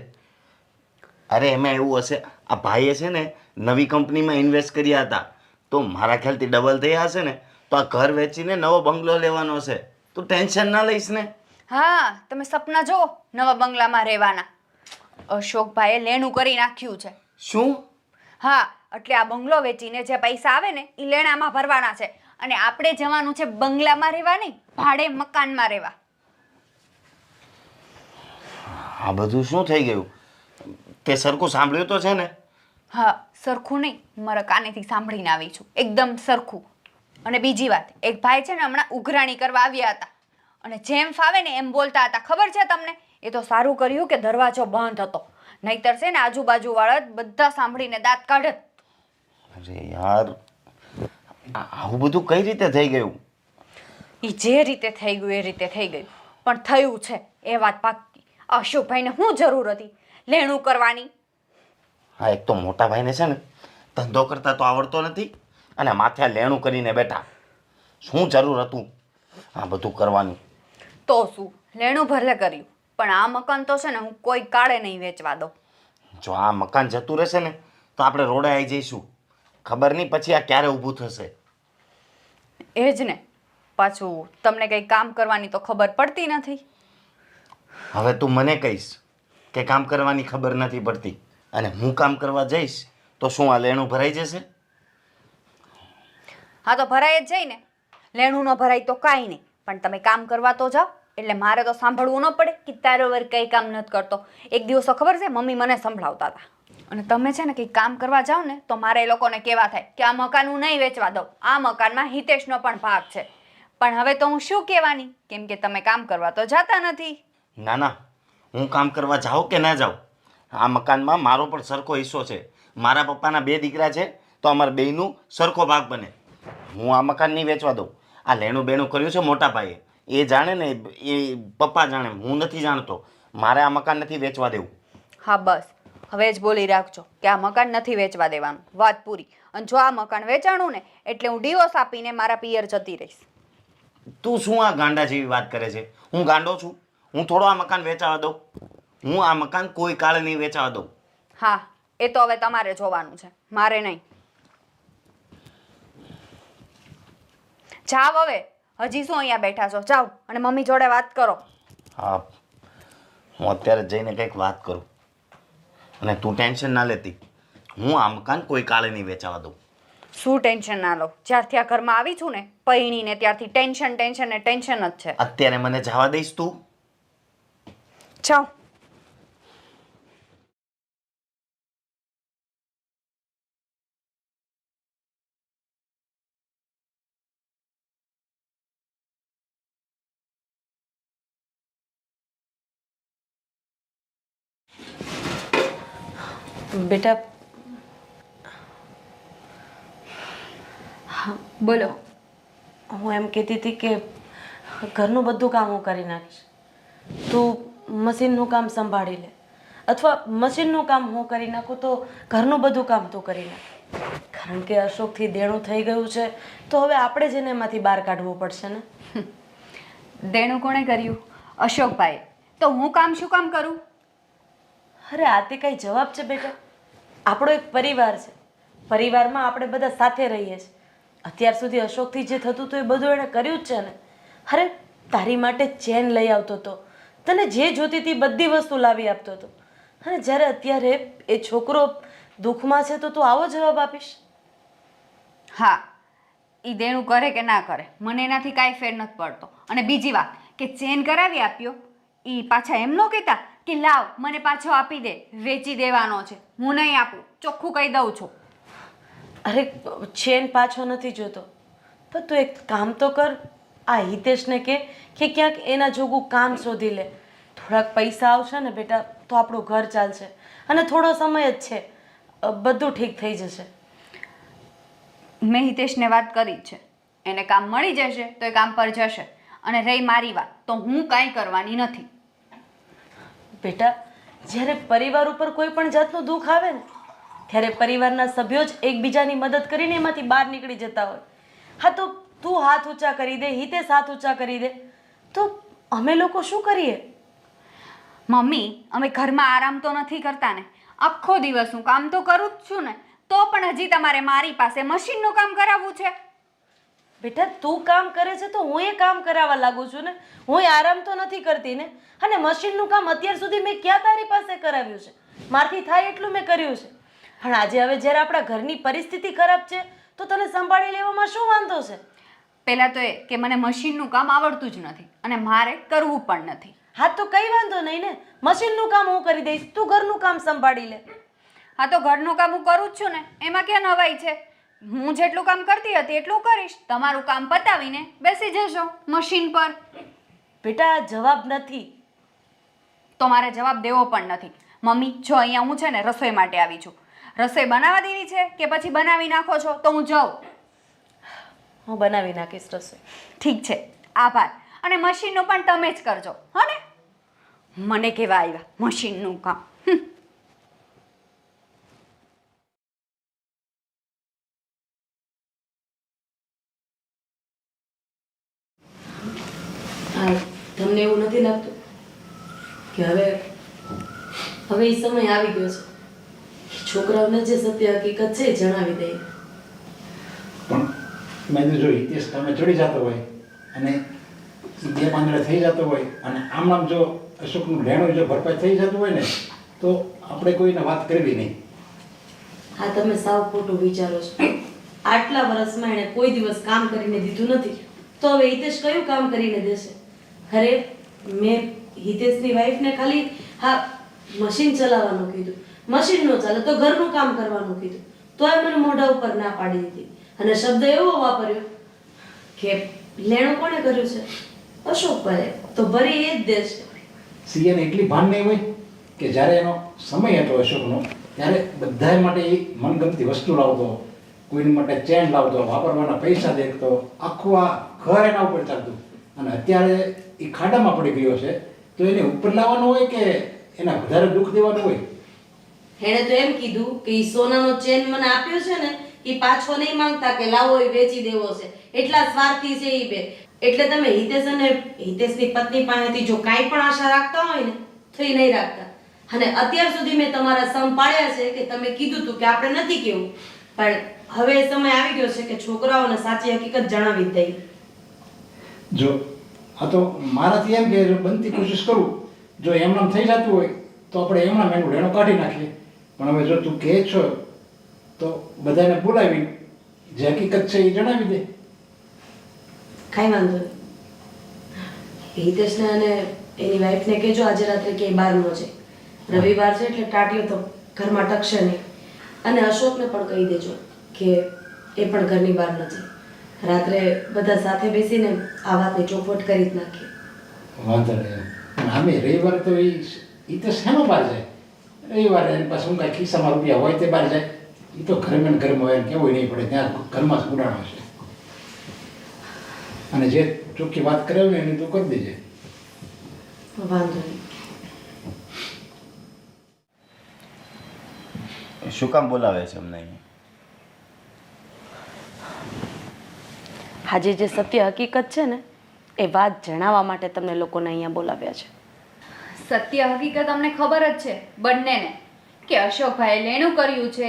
અરે એમાં એવું હશે, આ ભાઈએ છે ને નવી કંપનીમાં ઇન્વેસ્ટ કર્યા હતા તો મારા ખ્યાલથી ડબલ થયા હશે ને, તો આ ઘર વેચીને નવો બંગલો લેવાનો છે. તું ટેન્શન ના લઈશ ને. હા, તમે સપના જુઓ નવા બંગલામાં રહેવાના. અશોકભાઈએ લેણું કરી નાખ્યું છે. શું? હા, એટલે આ બંગલો વેચીને જે પૈસા આવે ને એ લેણામાં ભરવાના છે અને આપણે જવાનું છે બંગલામાં રહેવા નહીં, ભાડે મકાનમાં રહેવા. આ બધું શું થઈ ગયું? તે સરખું સાંભળ્યું તો છે ને? હા, સરખું નહીં, મારા કાનેથી સાંભળીને આવી છું, એકદમ સરખું. અને બીજી વાત, એક ભાઈ છે ને હમણાં ઉઘરાણી કરવા આવ્યા હતા અને જેમ ફાવે ને એમ બોલતા હતા. ખબર છે તમને? એ તો સારું કર્યું કે દરવાજો બંધ હતો, નહીતર છે ને આજુબાજુવાળા બધા સાંભળીને દાંત કાઢત. અરે યાર, આવું બધું કઈ રીતે થઈ ગયું? એ જે રીતે થઈ ગયું એ રીતે થઈ ગયું, પણ થયું છે એ વાત પાક્કી. અશોકભાઈને શું જરૂર હતી લેણું કરવાની? હા, એક તો મોટા ભાઈને છે ને ધંધો કરતા તો આવડતો નથી અને માથે આ લેણું કરીને બેઠા. શું જરૂર હતું આ બધું કરવાની? તો શું, લેણું ભલે કર્યું પણ આ મકાન તો છે ને હું કોઈ કાળે નહીં વેચવા દઉં. જો આ મકાન જતું રહેશે ને તો આપણે રોડે આવી જઈશું. ખબર નહીં પછી આ ક્યારે ઊભું થશે. એ જ ને, પાછું તમને કંઈ કામ કરવાની તો ખબર પડતી નથી. હવે તું મને કહીશ કે કામ કરવાની ખબર નથી પડતી અને હું કામ કરવા જઈશ તો શું આ લેણું ભરાઈ જશે? હા, તો ભરાય જ જાય ને. લેણું ન ભરાય તો કાંઈ નહીં, પણ તમે કામ કરવા તો જાઓ. એટલે મારે તો સાંભળવું ન પડે કે તારો વર કંઈ કામ નથી કરતો. એક દિવસ તો ખબર છે મમ્મી મને સંભળાવતા હતા. અને તમે છે ને કંઈ કામ કરવા જાઓ ને તો મારે એ લોકોને કહેવા થાય કે આ મકાન હું નહીં વેચવા દઉં, આ મકાનમાં હિતેશનો પણ ભાગ છે. પણ હવે તો હું શું કહેવાની, કેમ કે તમે કામ કરવા તો જતા નથી. ના ના, હું કામ કરવા જાઉં કે ના જાઉં, આ મકાનમાં મારો પણ સરખો હિસ્સો છે. મારા પપ્પાના 2 દીકરા છે તો અમારા બેયનું સરખો ભાગ બને. હું આ મકાન નહીં વેચવા દઉં. આ લેણું બેણું કર્યું છે મોટા ભાઈએ, એ જાણે ને, એ પપ્પા જાણે, હું નથી જાણતો. મારે આ મકાન નથી વેચવા દેવું. હા બસ, હવે જ બોલી રાખજો કે આ મકાન નથી વેચવા દેવાનું, વાત પૂરી. અને જો આ મકાન વેચાણું ને એટલે હું ડિવોર્સ આપીને મારા પિયર જતી રહીશ. તું શું આ ગાંડા જેવી વાત કરે છે? હું ગાંડો છું? હું થોડો આ મકાન વેચાવા દઉં? હું આ મકાન કોઈ કાળે નહીં વેચાવા દઉં. હા, એ તો હવે તમારે જોવાનું છે, મારે નહીં. જાવ હવે, હજી શું અહીંયા બેઠા છો? જાઓ અને મમ્મી જોડે વાત કરો. હા, હું અત્યારે જઈને કંઈક વાત કરું અને તું ટેન્શન ના લેતી. હું આ મકાન કોઈ કાળે નહીં વેચાવા દઉં. શું ટેન્શન ના લો, જ્યારથી આ ઘરમાં આવી છું ને પૈણીને ત્યારથી ટેન્શન ટેન્શન ને ટેન્શન જ છે. અત્યારે મને જવા દઈશ તું? જાઓ. બેટા બોલો. હું એમ કહેતી હતી કે ઘરનું બધું કામ હું કરી નાખીશ, તું મશીનનું કામ સંભાળી લે, અથવા મશીનનું કામ હું કરી નાખું તો ઘરનું બધું કામ તું કરી નાખ. કારણ કે અશોકથી દેણું થઈ ગયું છે તો હવે આપણે જ એને એમાંથી બહાર કાઢવું પડશે ને. દેણું કોણે કર્યું? અશોકભાઈ. તો હું કામ શું કામ કરું? અરે આ તે કઈ જવાબ છે બેટા? આપણો એક પરિવાર છે, પરિવારમાં આપણે બધા સાથે રહીએ છીએ. અત્યાર સુધી અશોકથી જે થતું હતું એ બધું એણે કર્યું જ છે ને. અરે તારી માટે ચેન લઈ આવતો હતો, તને જે જોતી હતી બધી વસ્તુ લાવી આપતો હતો, અને જ્યારે અત્યારે એ છોકરો દુઃખમાં છે તો તું આવો જવાબ આપીશ? હા, એ દેણું કરે કે ના કરે મને એનાથી કાંઈ ફેર નથી પડતો. અને બીજી વાત કે ચેન કરાવી આપ્યો, એ પાછા એમ ન કહેતા કે લાવ મને પાછો આપી દે, વેચી દેવાનો છે. હું નહીં આપું, ચોખ્ખું કહી દઉં છું. અરે ચેન પાછો નથી જોતો, પણ તું એક કામ તો કર, આ હિતેશને કે ક્યાંક એના જોગું કામ શોધી લે. થોડાક પૈસા આવશે ને બેટા તો આપણું ઘર ચાલશે, અને થોડો સમય જ છે, બધું ઠીક થઈ જશે. મેં હિતેશને વાત કરી છે, એને કામ મળી જશે તો એ કામ પર જશે. અને રહી મારી વાત તો હું કાંઈ કરવાની નથી. બેટા જ્યારે પરિવાર ઉપર કોઈ પણ જાતનું દુઃખ આવે ને ત્યારે પરિવારના સભ્યો જ એકબીજાની મદદ કરીને એમાંથી બહાર નીકળી જતા હોય. હા તો તું હાથ ઊંચા કરી દે, હિતેશ હાથ ઊંચા કરી દે, તો અમે લોકો શું કરીએ? મમ્મી, અમે ઘરમાં આરામ તો નથી કરતા ને, આખો દિવસ હું કામ તો કરું જ છું ને, તો પણ હજી તમારે મારી પાસે મશીનનું કામ કરાવવું છે? બેટા તું કામ કરે છે તો હું એ કામ કરાવવા લાગુ છું ને, હું આરામ તો નથી કરતી ને. અને મશીનનું કામ અત્યાર સુધી મેં ક્યાં તારી પાસે કરાવ્યું છે? મારથી થાય એટલું મેં કર્યું છે. પણ આજે હવે જ્યારે આપણા ઘરની પરિસ્થિતિ ખરાબ છે તો તને સંભાળી લેવામાં શું વાંધો છે? પહેલાં તો એ કે મને મશીનનું કામ આવડતું જ નથી અને મારે કરવું પણ નથી. હા તો કઈ વાંધો નહીં ને, મશીનનું કામ હું કરી દઈશ, તું ઘરનું કામ સંભાળી લે. હા તો ઘરનું કામ હું કરું જ છું ને, એમાં ક્યાં નવાઈ છે? હું જેટલું કામ કરતી હતી એટલું કરીશ, તમારું કામ પતાવીને બેસી જશો મશીન પર. બેટા આ જવાબ નથી. તો મારે જવાબ દેવો પણ નથી. મમ્મી જો અહીંયા હું છે ને રસોઈ માટે આવી છું, રસોઈ બનાવવા દેવી છે કે પછી બનાવી નાખો છો તો હું જાઉં? હું બનાવી નાખીશ રસોઈ. ઠીક છે, આભાર. અને મશીનનું પણ તમે જ કરજો હો ને. મને કેવા આવ્યા મશીનનું કામ. હા તમને એવું નથી લાગતું કે હવે એ સમય આવી ગયો છે, છોકરાઓને જે સત્ય હકીકત છે એ જણાવી દઈએ? પણ મેં જો હિતેશ તમે ચડી જતો હોય અને બે પાંદડે થઈ જતો હોય અને આમ જો અશોકનું લેણું જો ભરપાઈ થઈ જતું હોય ને તો આપણે કોઈને વાત કરવી નહીં. હા તમે સાવ ખોટું વિચારો છો. આટલા વર્ષમાં એણે કોઈ દિવસ કામ કરીને દીધું નથી, તો હવે હિતેશ કયું કામ કરીને દેશે? અરે મેં હિતેશની વાઈફને ખાલી હા મશીન ચલાવવાનું કીધું, મશીન ન ચાલે તો ઘરનું કામ કરવાનું કીધું, તોય મને મોઢા ઉપર ના પાડી દીધી અને શબ્દ એવો વાપર્યો કે લેણું કોણે કર્યું છે? અશોકભાઈ. તો ભરી એ જ દેશે. સીએને એટલી ભાન નહીં હોય કે જ્યારે એનો સમય હતો અશોકનો ત્યારે બધા માટે એ મનગમતી વસ્તુ લાવતો, કોઈની માટે ચેન લાવતો, વાપરવાના પૈસા દેખતો, આખું આ ઘર એના ઉપર ચાલતું. અને અત્યારે એ ખાડામાં પડી ગયો છે તો એને ઉપર લાવવાનું હોય કે એના વધારે દુઃખ દેવાનું હોય? એણે તો એમ કીધું કે ઈ સોનાનો ચેન મને આપ્યો છે ને એ પાછો નહીં માંગતા કે લાવો એ વેચી દેવો છે, એટલા સ્વાર્થી છે એ બે. એટલે તમે હિતેશ અને હિતેશની પત્ની પાસેથી જો કાંઈ પણ આશા રાખતા હોય ને તો એ નહીં રાખતા. અને અત્યાર સુધી મેં તમારા સમ પાડ્યા છે કે તમે કીધું હતું કે આપણે નથી કેવું, પણ હવે સમય આવી ગયો છે કે છોકરાઓને સાચી હકીકત જણાવી જ દઈએ. જો આ તો મારાથી એમ કે જો બનતી કોશિશ કરું, જો એમનામ થઈ જતું હોય તો આપણે એમનામ એનું લેણું કાઢી નાખીએ. પણ હવે જો તું કહે છો તો બધાને બોલાવી જે હકીકત છે એ જણાવી દે. કાંઈ વાંધો નહીં. હિતેશને અને એની વાઈફને કહેજો આજે રાત્રે ક્યાંય બહાર ન જાય. રવિવાર છે એટલે ટાટીઓ તો ઘરમાં ટકશે નહીં. અને અશોકને પણ કહી દેજો કે એ પણ ઘરની બહાર ન જાય. રાત્રે બધા સાથે બેસીને આ વાતની ચોખવટ કરી જ નાખીએ. વાંધો નહીં. પણ આમે રવિવારે તો એ તો શેનો બહાર જાય? રવિવારે એની પાસે હું કાંઈ ખિસ્સામાં રૂપિયા હોય તે બહાર જાય. એ તો ઘરમાં ને ઘરમાં હોય, કેવું નહીં પડે, ત્યાં ઘરમાં જ ઉડાણો છે. અને જે ચોખ્ખી વાત કરાવી ને એની તું કરી દેજે. વાંધો નહીં. શું કામ બોલાવે છે અમને અહીંયા? આજે જે સત્ય હકીકત છે ને એ વાત જણાવવા માટે તમને લોકોને અહીંયા બોલાવ્યા છે. સત્ય હકીકત અમને ખબર જ છે બંનેને કે અશોકભાઈએ લેણું કર્યું છે,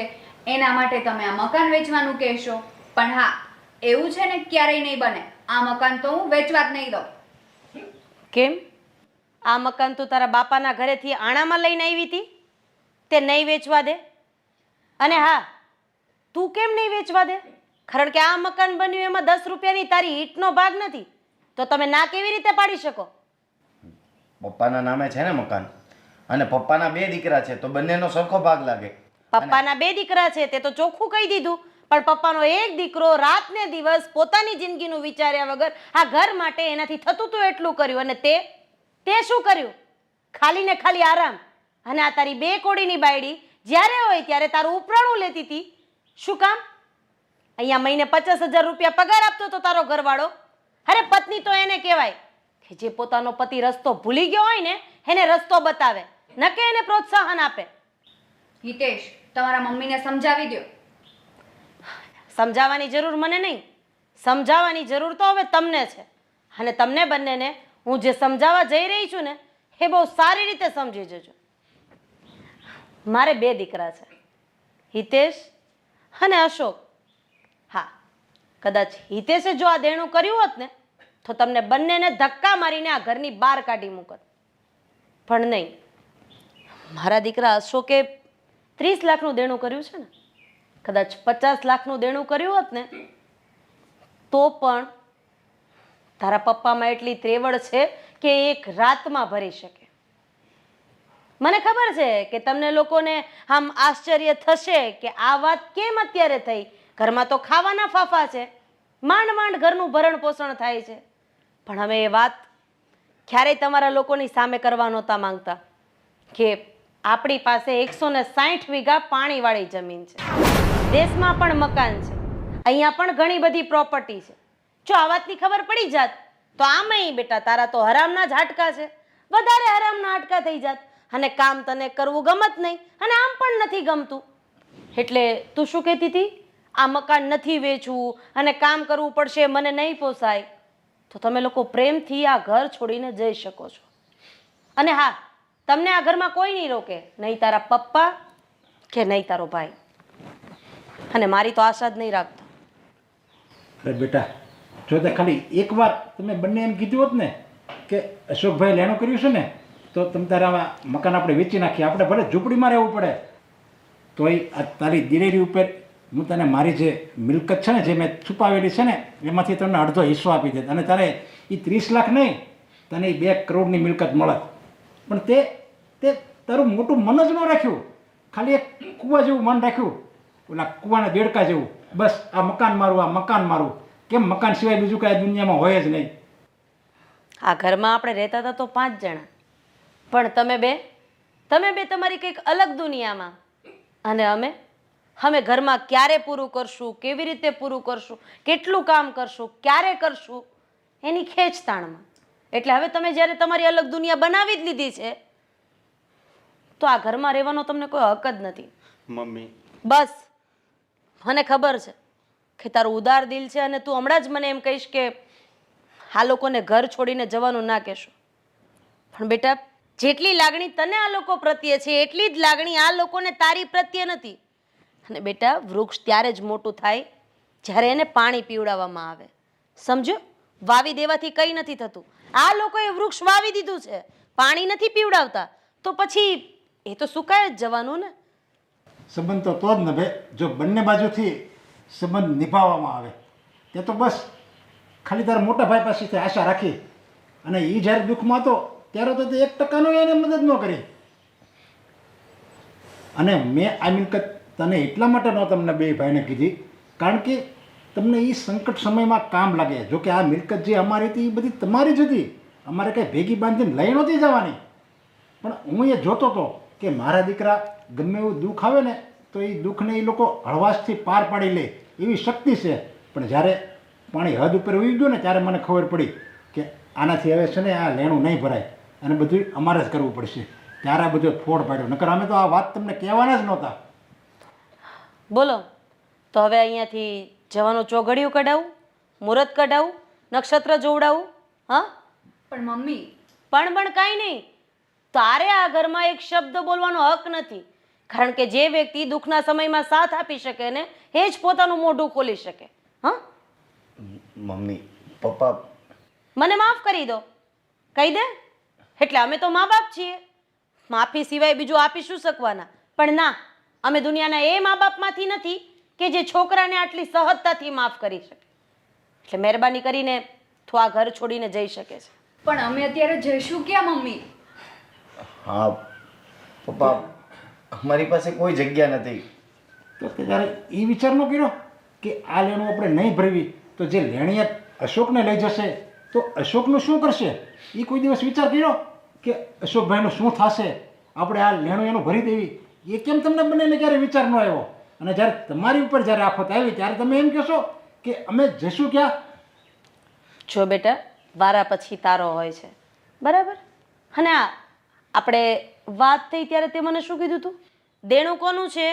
એના માટે તમે આ મકાન વેચવાનું કહેશો. પણ હા, એવું છે ને ક્યારેય નહીં બને. આ મકાન તો હું વેચવા જ નહીં દઉં. કેમ? આ મકાન તું તારા બાપાના ઘરેથી આણામાં લઈને આવી હતી, તે નહીં વેચવા દે? અને હા, તું કેમ નહીં વેચવા દે? કારણ કે આ મકાન બન્યું એમાં 10 રૂપિયાની તારી ઈંટનો ભાગ નથી, તો તમે ના કેવી રીતે પાડી શકો? પપ્પાના નામે છે ને મકાન, અને પપ્પાના 2 દીકરા છે, તો બંનેનો સરખો ભાગ લાગે. પપ્પાના 2 દીકરા છે તે તો ચોખ્ખું કહી દીધું, પણ પપ્પાનો એક દીકરો રાત ને દિવસ પોતાની જિંદગીનું વિચાર્યા વગર આ ઘર માટે એનાથી થતું તો એટલું કર્યું. અને તે શું કર્યું? ખાલી ને ખાલી આરામ. અને આ તારી 2 કોડીની બાયડી જ્યારે હોય ત્યારે તારું ઉપરાણું લેતી હતી. શું કામ? અહીંયા મહિને 50,000 રૂપિયા પગાર આપતો તો તારો ઘરવાળો. અરે પત્ની તો એને કહેવાય કે જે પોતાનો પતિ રસ્તો ભૂલી ગયો હોય ને એને રસ્તો બતાવે, ન કે એને પ્રોત્સાહન આપે. હિતેશ, તમારા મમ્મીને સમજાવી દો. સમજાવવાની જરૂર મને નહીં, સમજાવવાની જરૂર તો હવે તમને છે. અને તમને બંનેને હું જે સમજાવવા જઈ રહી છું ને એ બહુ સારી રીતે સમજી જજો. મારે 2 દીકરા છે, હિતેશ અને અશોક. હા, કદાચ હિતેશે જો આ દેણું કર્યું હોત ને તો તમને બંનેને ધક્કા મારીને આ ઘરની બહાર કાઢી મૂકત. પણ નહીં, મારા દીકરા અશોકે 30 લાખનું દેણું કર્યું છે ને. કદાચ 50 લાખનું દેણું કર્યું હોત ને તો પણ તારા પપ્પામાં એટલી ત્રેવડ છે કે એક રાતમાં ભરી શકે. મને ખબર છે કે તમને લોકોને આમ આશ્ચર્ય થશે કે આ વાત કેમ અત્યારે થઈ. ઘરમાં તો ખાવાના ફાફા છે, માંડ માંડ ઘરનું ભરણ પોષણ થાય છે. પણ અમે એ વાત ક્યારેય તમારા લોકોની સામે કરવા નહોતા માંગતા કે આપણી પાસે 160 વીઘા પાણીવાળી જમીન છે, દેશમાં પણ મકાન છે, અહીંયા પણ ઘણી બધી પ્રોપર્ટી છે. જો આ વાતની ખબર પડી જાત તો આમાંય બેટા તારા તો હરામના જ હાડકા છે, વધારે હરામના હાડકા થઈ જાત. અને કામ તને કરવું ગમત નહીં અને આમ પણ નથી ગમતું. એટલે તું શું કહેતી હતી? આ મકાન નથી વેચવું અને કામ કરવું પડશે, મને નહીં પોસાય. તો તમે લોકો પ્રેમથી આ ઘર છોડીને જઈ શકો છો. અને હા, તમને આ ઘરમાં કોઈ નહીં રોકે, નહીં તારા પપ્પા કે નહીં તારો ભાઈ. અને મારી તો આશા જ નહીં રાખતો. અરે બેટા, જો તે ખાલી એકવાર તમે બંને એમ કીધું હોત ને કે અશોકભાઈ લેણું કર્યું છે ને તો તમે તારા મકાન આપણે વેચી નાખીએ, આપણે ભલે ઝૂંપડીમાં રહેવું પડે તોય આ તારી દિલેરી ઉપર હું તને મારી જે મિલકત છે ને જે મેં છુપાવેલી છે ને એમાંથી તમને અડધો હિસ્સો આપી દે. અને તારે એ 30 લાખ નહીં, તને એ 2 કરોડની મિલકત મળત. પણ તે તારું મોટું મન જ ન રાખ્યું, ખાલી એક કૂવા જેવું મન રાખ્યું, ઓલા કૂવાના દેડકા જેવું. બસ આ મકાન મારું, આ મકાન મારું. કેમ મકાન સિવાય બીજું કાંઈ દુનિયામાં હોય જ નહીં. આ ઘરમાં આપણે રહેતા હતા તો 5 જણા, પણ તમે બે તમારી કંઈક અલગ દુનિયામાં. અને અમે ઘરમાં ક્યારે પૂરું કરશું, કેવી રીતે પૂરું કરશું, કેટલું કામ કરશું, ક્યારે કરશું એની ખેંચતાણમાં. એટલે હવે તમે જ્યારે તમારી અલગ દુનિયા બનાવી જ લીધી છે તો આ ઘરમાં રહેવાનો તમને કોઈ હક જ નથી. મમ્મી, બસ મને ખબર છે કે તારું ઉદાર દિલ છે અને તું હમણાં જ મને એમ કહીશ કે આ લોકોને ઘર છોડીને જવાનું ના કહેશો. પણ બેટા, જેટલી લાગણી તને આ લોકો પ્રત્યે છે એટલી જ લાગણી આ લોકોને તારી પ્રત્યે નથી. અને બેટા, વૃક્ષ ત્યારે જ મોટું થાય જ્યારે એને પાણી પીવડાવવામાં આવે. સમજો? વાવી દેવાથી કંઈ નથી થતું. આ લોકોએ વૃક્ષ વાવી દીધું છે, પાણી નથી પીવડાવતા તો પછી એ તો સુકાય જ જવાનું ને. સંબંધ તો જ ને ભાઈ. જો બંને બાજુથી સંબંધ નિભાવવામાં આવે. તે તો બસ ખાલી તારા મોટા ભાઈ પાસેથી આશા રાખી, અને એ જ્યારે દુઃખમાં હતો ત્યારે તો તે 1% એને મદદ ન કરી. અને મેં આ મિલકત તને એટલા માટે ન તમને બે ભાઈને કીધી, કારણ કે તમને એ સંકટ સમયમાં કામ લાગે. જો કે આ મિલકત જે અમારી હતી એ બધી તમારી જ હતી, અમારે કંઈ ભેગી બાંધીને લઈ નહોતી જવાની. પણ હું એ જોતો હતો કે મારા દીકરા ગમે એવું દુઃખ આવે ને તો એ દુઃખને એ લોકો હળવાશથી પાર પાડી લે એવી શક્તિ છે. પણ જ્યારે પાણી હદ ઉપર ઉઈ ગયું ને ત્યારે મને ખબર પડી કે આનાથી હવે છે ને આ લેણું નહીં ભરાય અને બધું અમારે જ કરવું પડશે. ત્યારે આ બધો ફોડ પાડ્યો, નકર અમે તો આ વાત તમને કહેવાના જ નહોતા. બોલો, તો હવે અહીંયાથી જવાનું ચોઘડિયું કઢાવું, મુહૂર્ત કઢાવું, નક્ષત્ર જોવડાવું? હા, પણ મમ્મી, પણ કાંઈ નહીં. તારે આ ઘરમાં એક શબ્દ બોલવાનો હક નથી, કારણ કે જે વ્યક્તિ દુઃખના સમયમાં સાથ આપી શકે ને એ જ પોતાનું મોઢું ખોલી શકે. હા, મમ્મી પપ્પા મને માફ કરી દો, કહી દે. એટલે અમે તો મા બાપ છીએ, માફી સિવાય બીજું આપી શું શકવાના? પણ ના, અમે દુનિયાના એ મા બાપમાંથી નથી કે જે છોકરાને આટલી સહજતાથી માફ કરી શકે. એટલે મહેરબાની કરીને તું આ ઘર છોડીને જઈ શકે છે. પણ અમે અત્યારે જઈશું ક્યાં મમ્મી? હા પપ્પા, અમારી પાસે કોઈ જગ્યા નથી. તો ત્યારે એ વિચાર ન કર્યો કે આ લેણું આપણે નહીં ભરવી તો જે લેણિયા અશોકને લઈ જશે તો અશોકનું શું કરશે? એ કોઈ દિવસ વિચાર કર્યો કે અશોકભાઈનું શું થશે? આપણે આ લેણું એનું ભરી દેવી, એ કેમ તમને બંનેને ક્યારે વિચાર ન આવ્યો? અને જ્યારે તમારી ઉપર જ્યારે આફત આવી ત્યારે તમે એમ કહેશો કે અમે જઈશું ક્યાં? જો બેટા, વારા પછી તારો હોય છે, બરાબર? અને આપણે વાત થઈ ત્યારે તે મને શું કીધું તું? દેણું કોનું છે?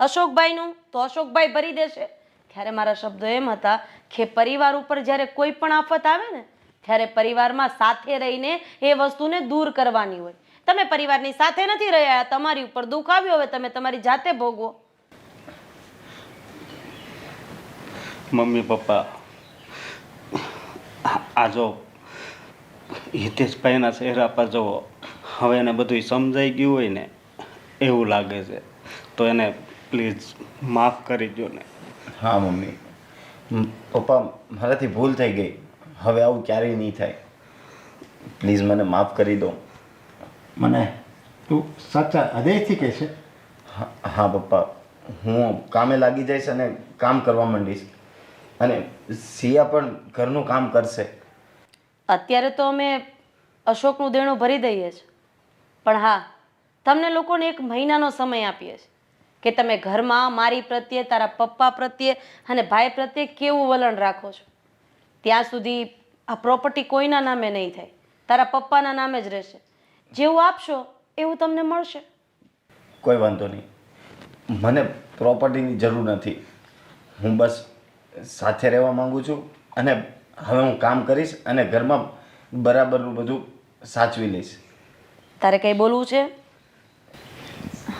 અશોકભાઈનું. તો અશોકભાઈ ભરી દેશે. ત્યારે મારા શબ્દો એમ હતા કે પરિવાર ઉપર જ્યારે કોઈ પણ આફત આવે ને ત્યારે પરિવારમાં સાથે રહીને એ વસ્તુને દૂર કરવાની હોય. તમે પરિવારની સાથે નથી રહ્યા, તમારી ઉપર દુઃખ આવ્યું, હવે તમે તમારી જાતે ભોગવો. મમ્મી પપ્પા, આ જો હિતેશભાઈના ચહેરા પર જુઓ, હવે એને બધું સમજાઈ ગયું હોય ને એવું લાગે છે, તો એને પ્લીઝ માફ કરી દો ને. હા મમ્મી, પપ્પા મારાથી ભૂલ થઈ ગઈ, હવે આવું ક્યારેય નહીં થાય. પ્લીઝ મને માફ કરી દો. મને તું સાચા હૃદયથી કહે છે? હા પપ્પા, હું કામે લાગી જઈશ અને કામ કરવા માંડીશ, અને સિયા પણ ઘરનું કામ કરશે. અત્યારે તો અમે અશોકનું દેણું ભરી દઈએ છીએ, પણ હા, તમને લોકોને 1 મહિનાનો સમય આપીએ છીએ કે તમે ઘરમાં મારી પ્રત્યે, તારા પપ્પા પ્રત્યે અને ભાઈ પ્રત્યે કેવું વલણ રાખો છો. ત્યાં સુધી આ પ્રોપર્ટી કોઈના નામે નહીં થાય, તારા પપ્પાના નામે જ રહેશે. જેવું આપશો એવું તમને મળશે. કોઈ વાંધો નહીં, મને પ્રોપર્ટીની જરૂર નથી. હું બસ સાથે રહેવા માંગુ છું, અને હવે હું કામ કરીશ અને ઘરમાં બરાબરનું બધું સાચવી લઈશ. તારે કંઈ બોલવું છે?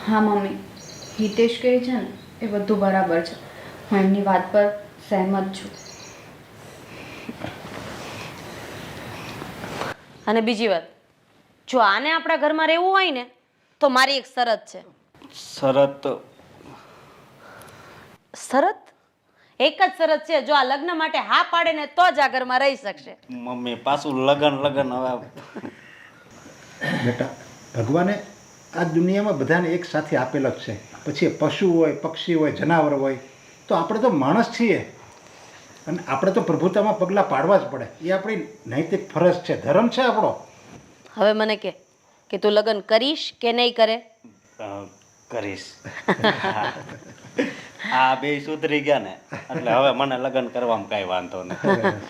હા મમ્મી, હિતેશ કહે છે ને એ બધું બરાબર છે, હું એમની વાત પર સહેમત છું. અને બીજી વાત, જો આને આપણા ઘરમાં રહેવું હોય ને તો મારી એક શરત છે. શરત? શરત? એક જ શરત છે, જો આ લગ્ન માટે હા પાડે ને તો જ આ ઘરમાં રહી શકશે. મમ્મી પાછું લગન હવે બેટા, ભગવાને આ દુનિયામાં બધાને એક સાથે આપેલો જ છે. પછી એ પશુ હોય, પક્ષી હોય, જનાવર હોય, તો આપણે તો માણસ છીએ, અને આપણે તો પ્રભુતામાં પગલાં પાડવા જ પડે. એ આપણી નૈતિક ફરજ છે, ધર્મ છે આપણો. હવે મને કે તું લગ્ન કરીશ કે નહીં કરે? કરીશ. આ બે સુધરી ગયા ને એટલે હવે મને લગ્ન કરવામાં કાંઈ વાંધો નહીં.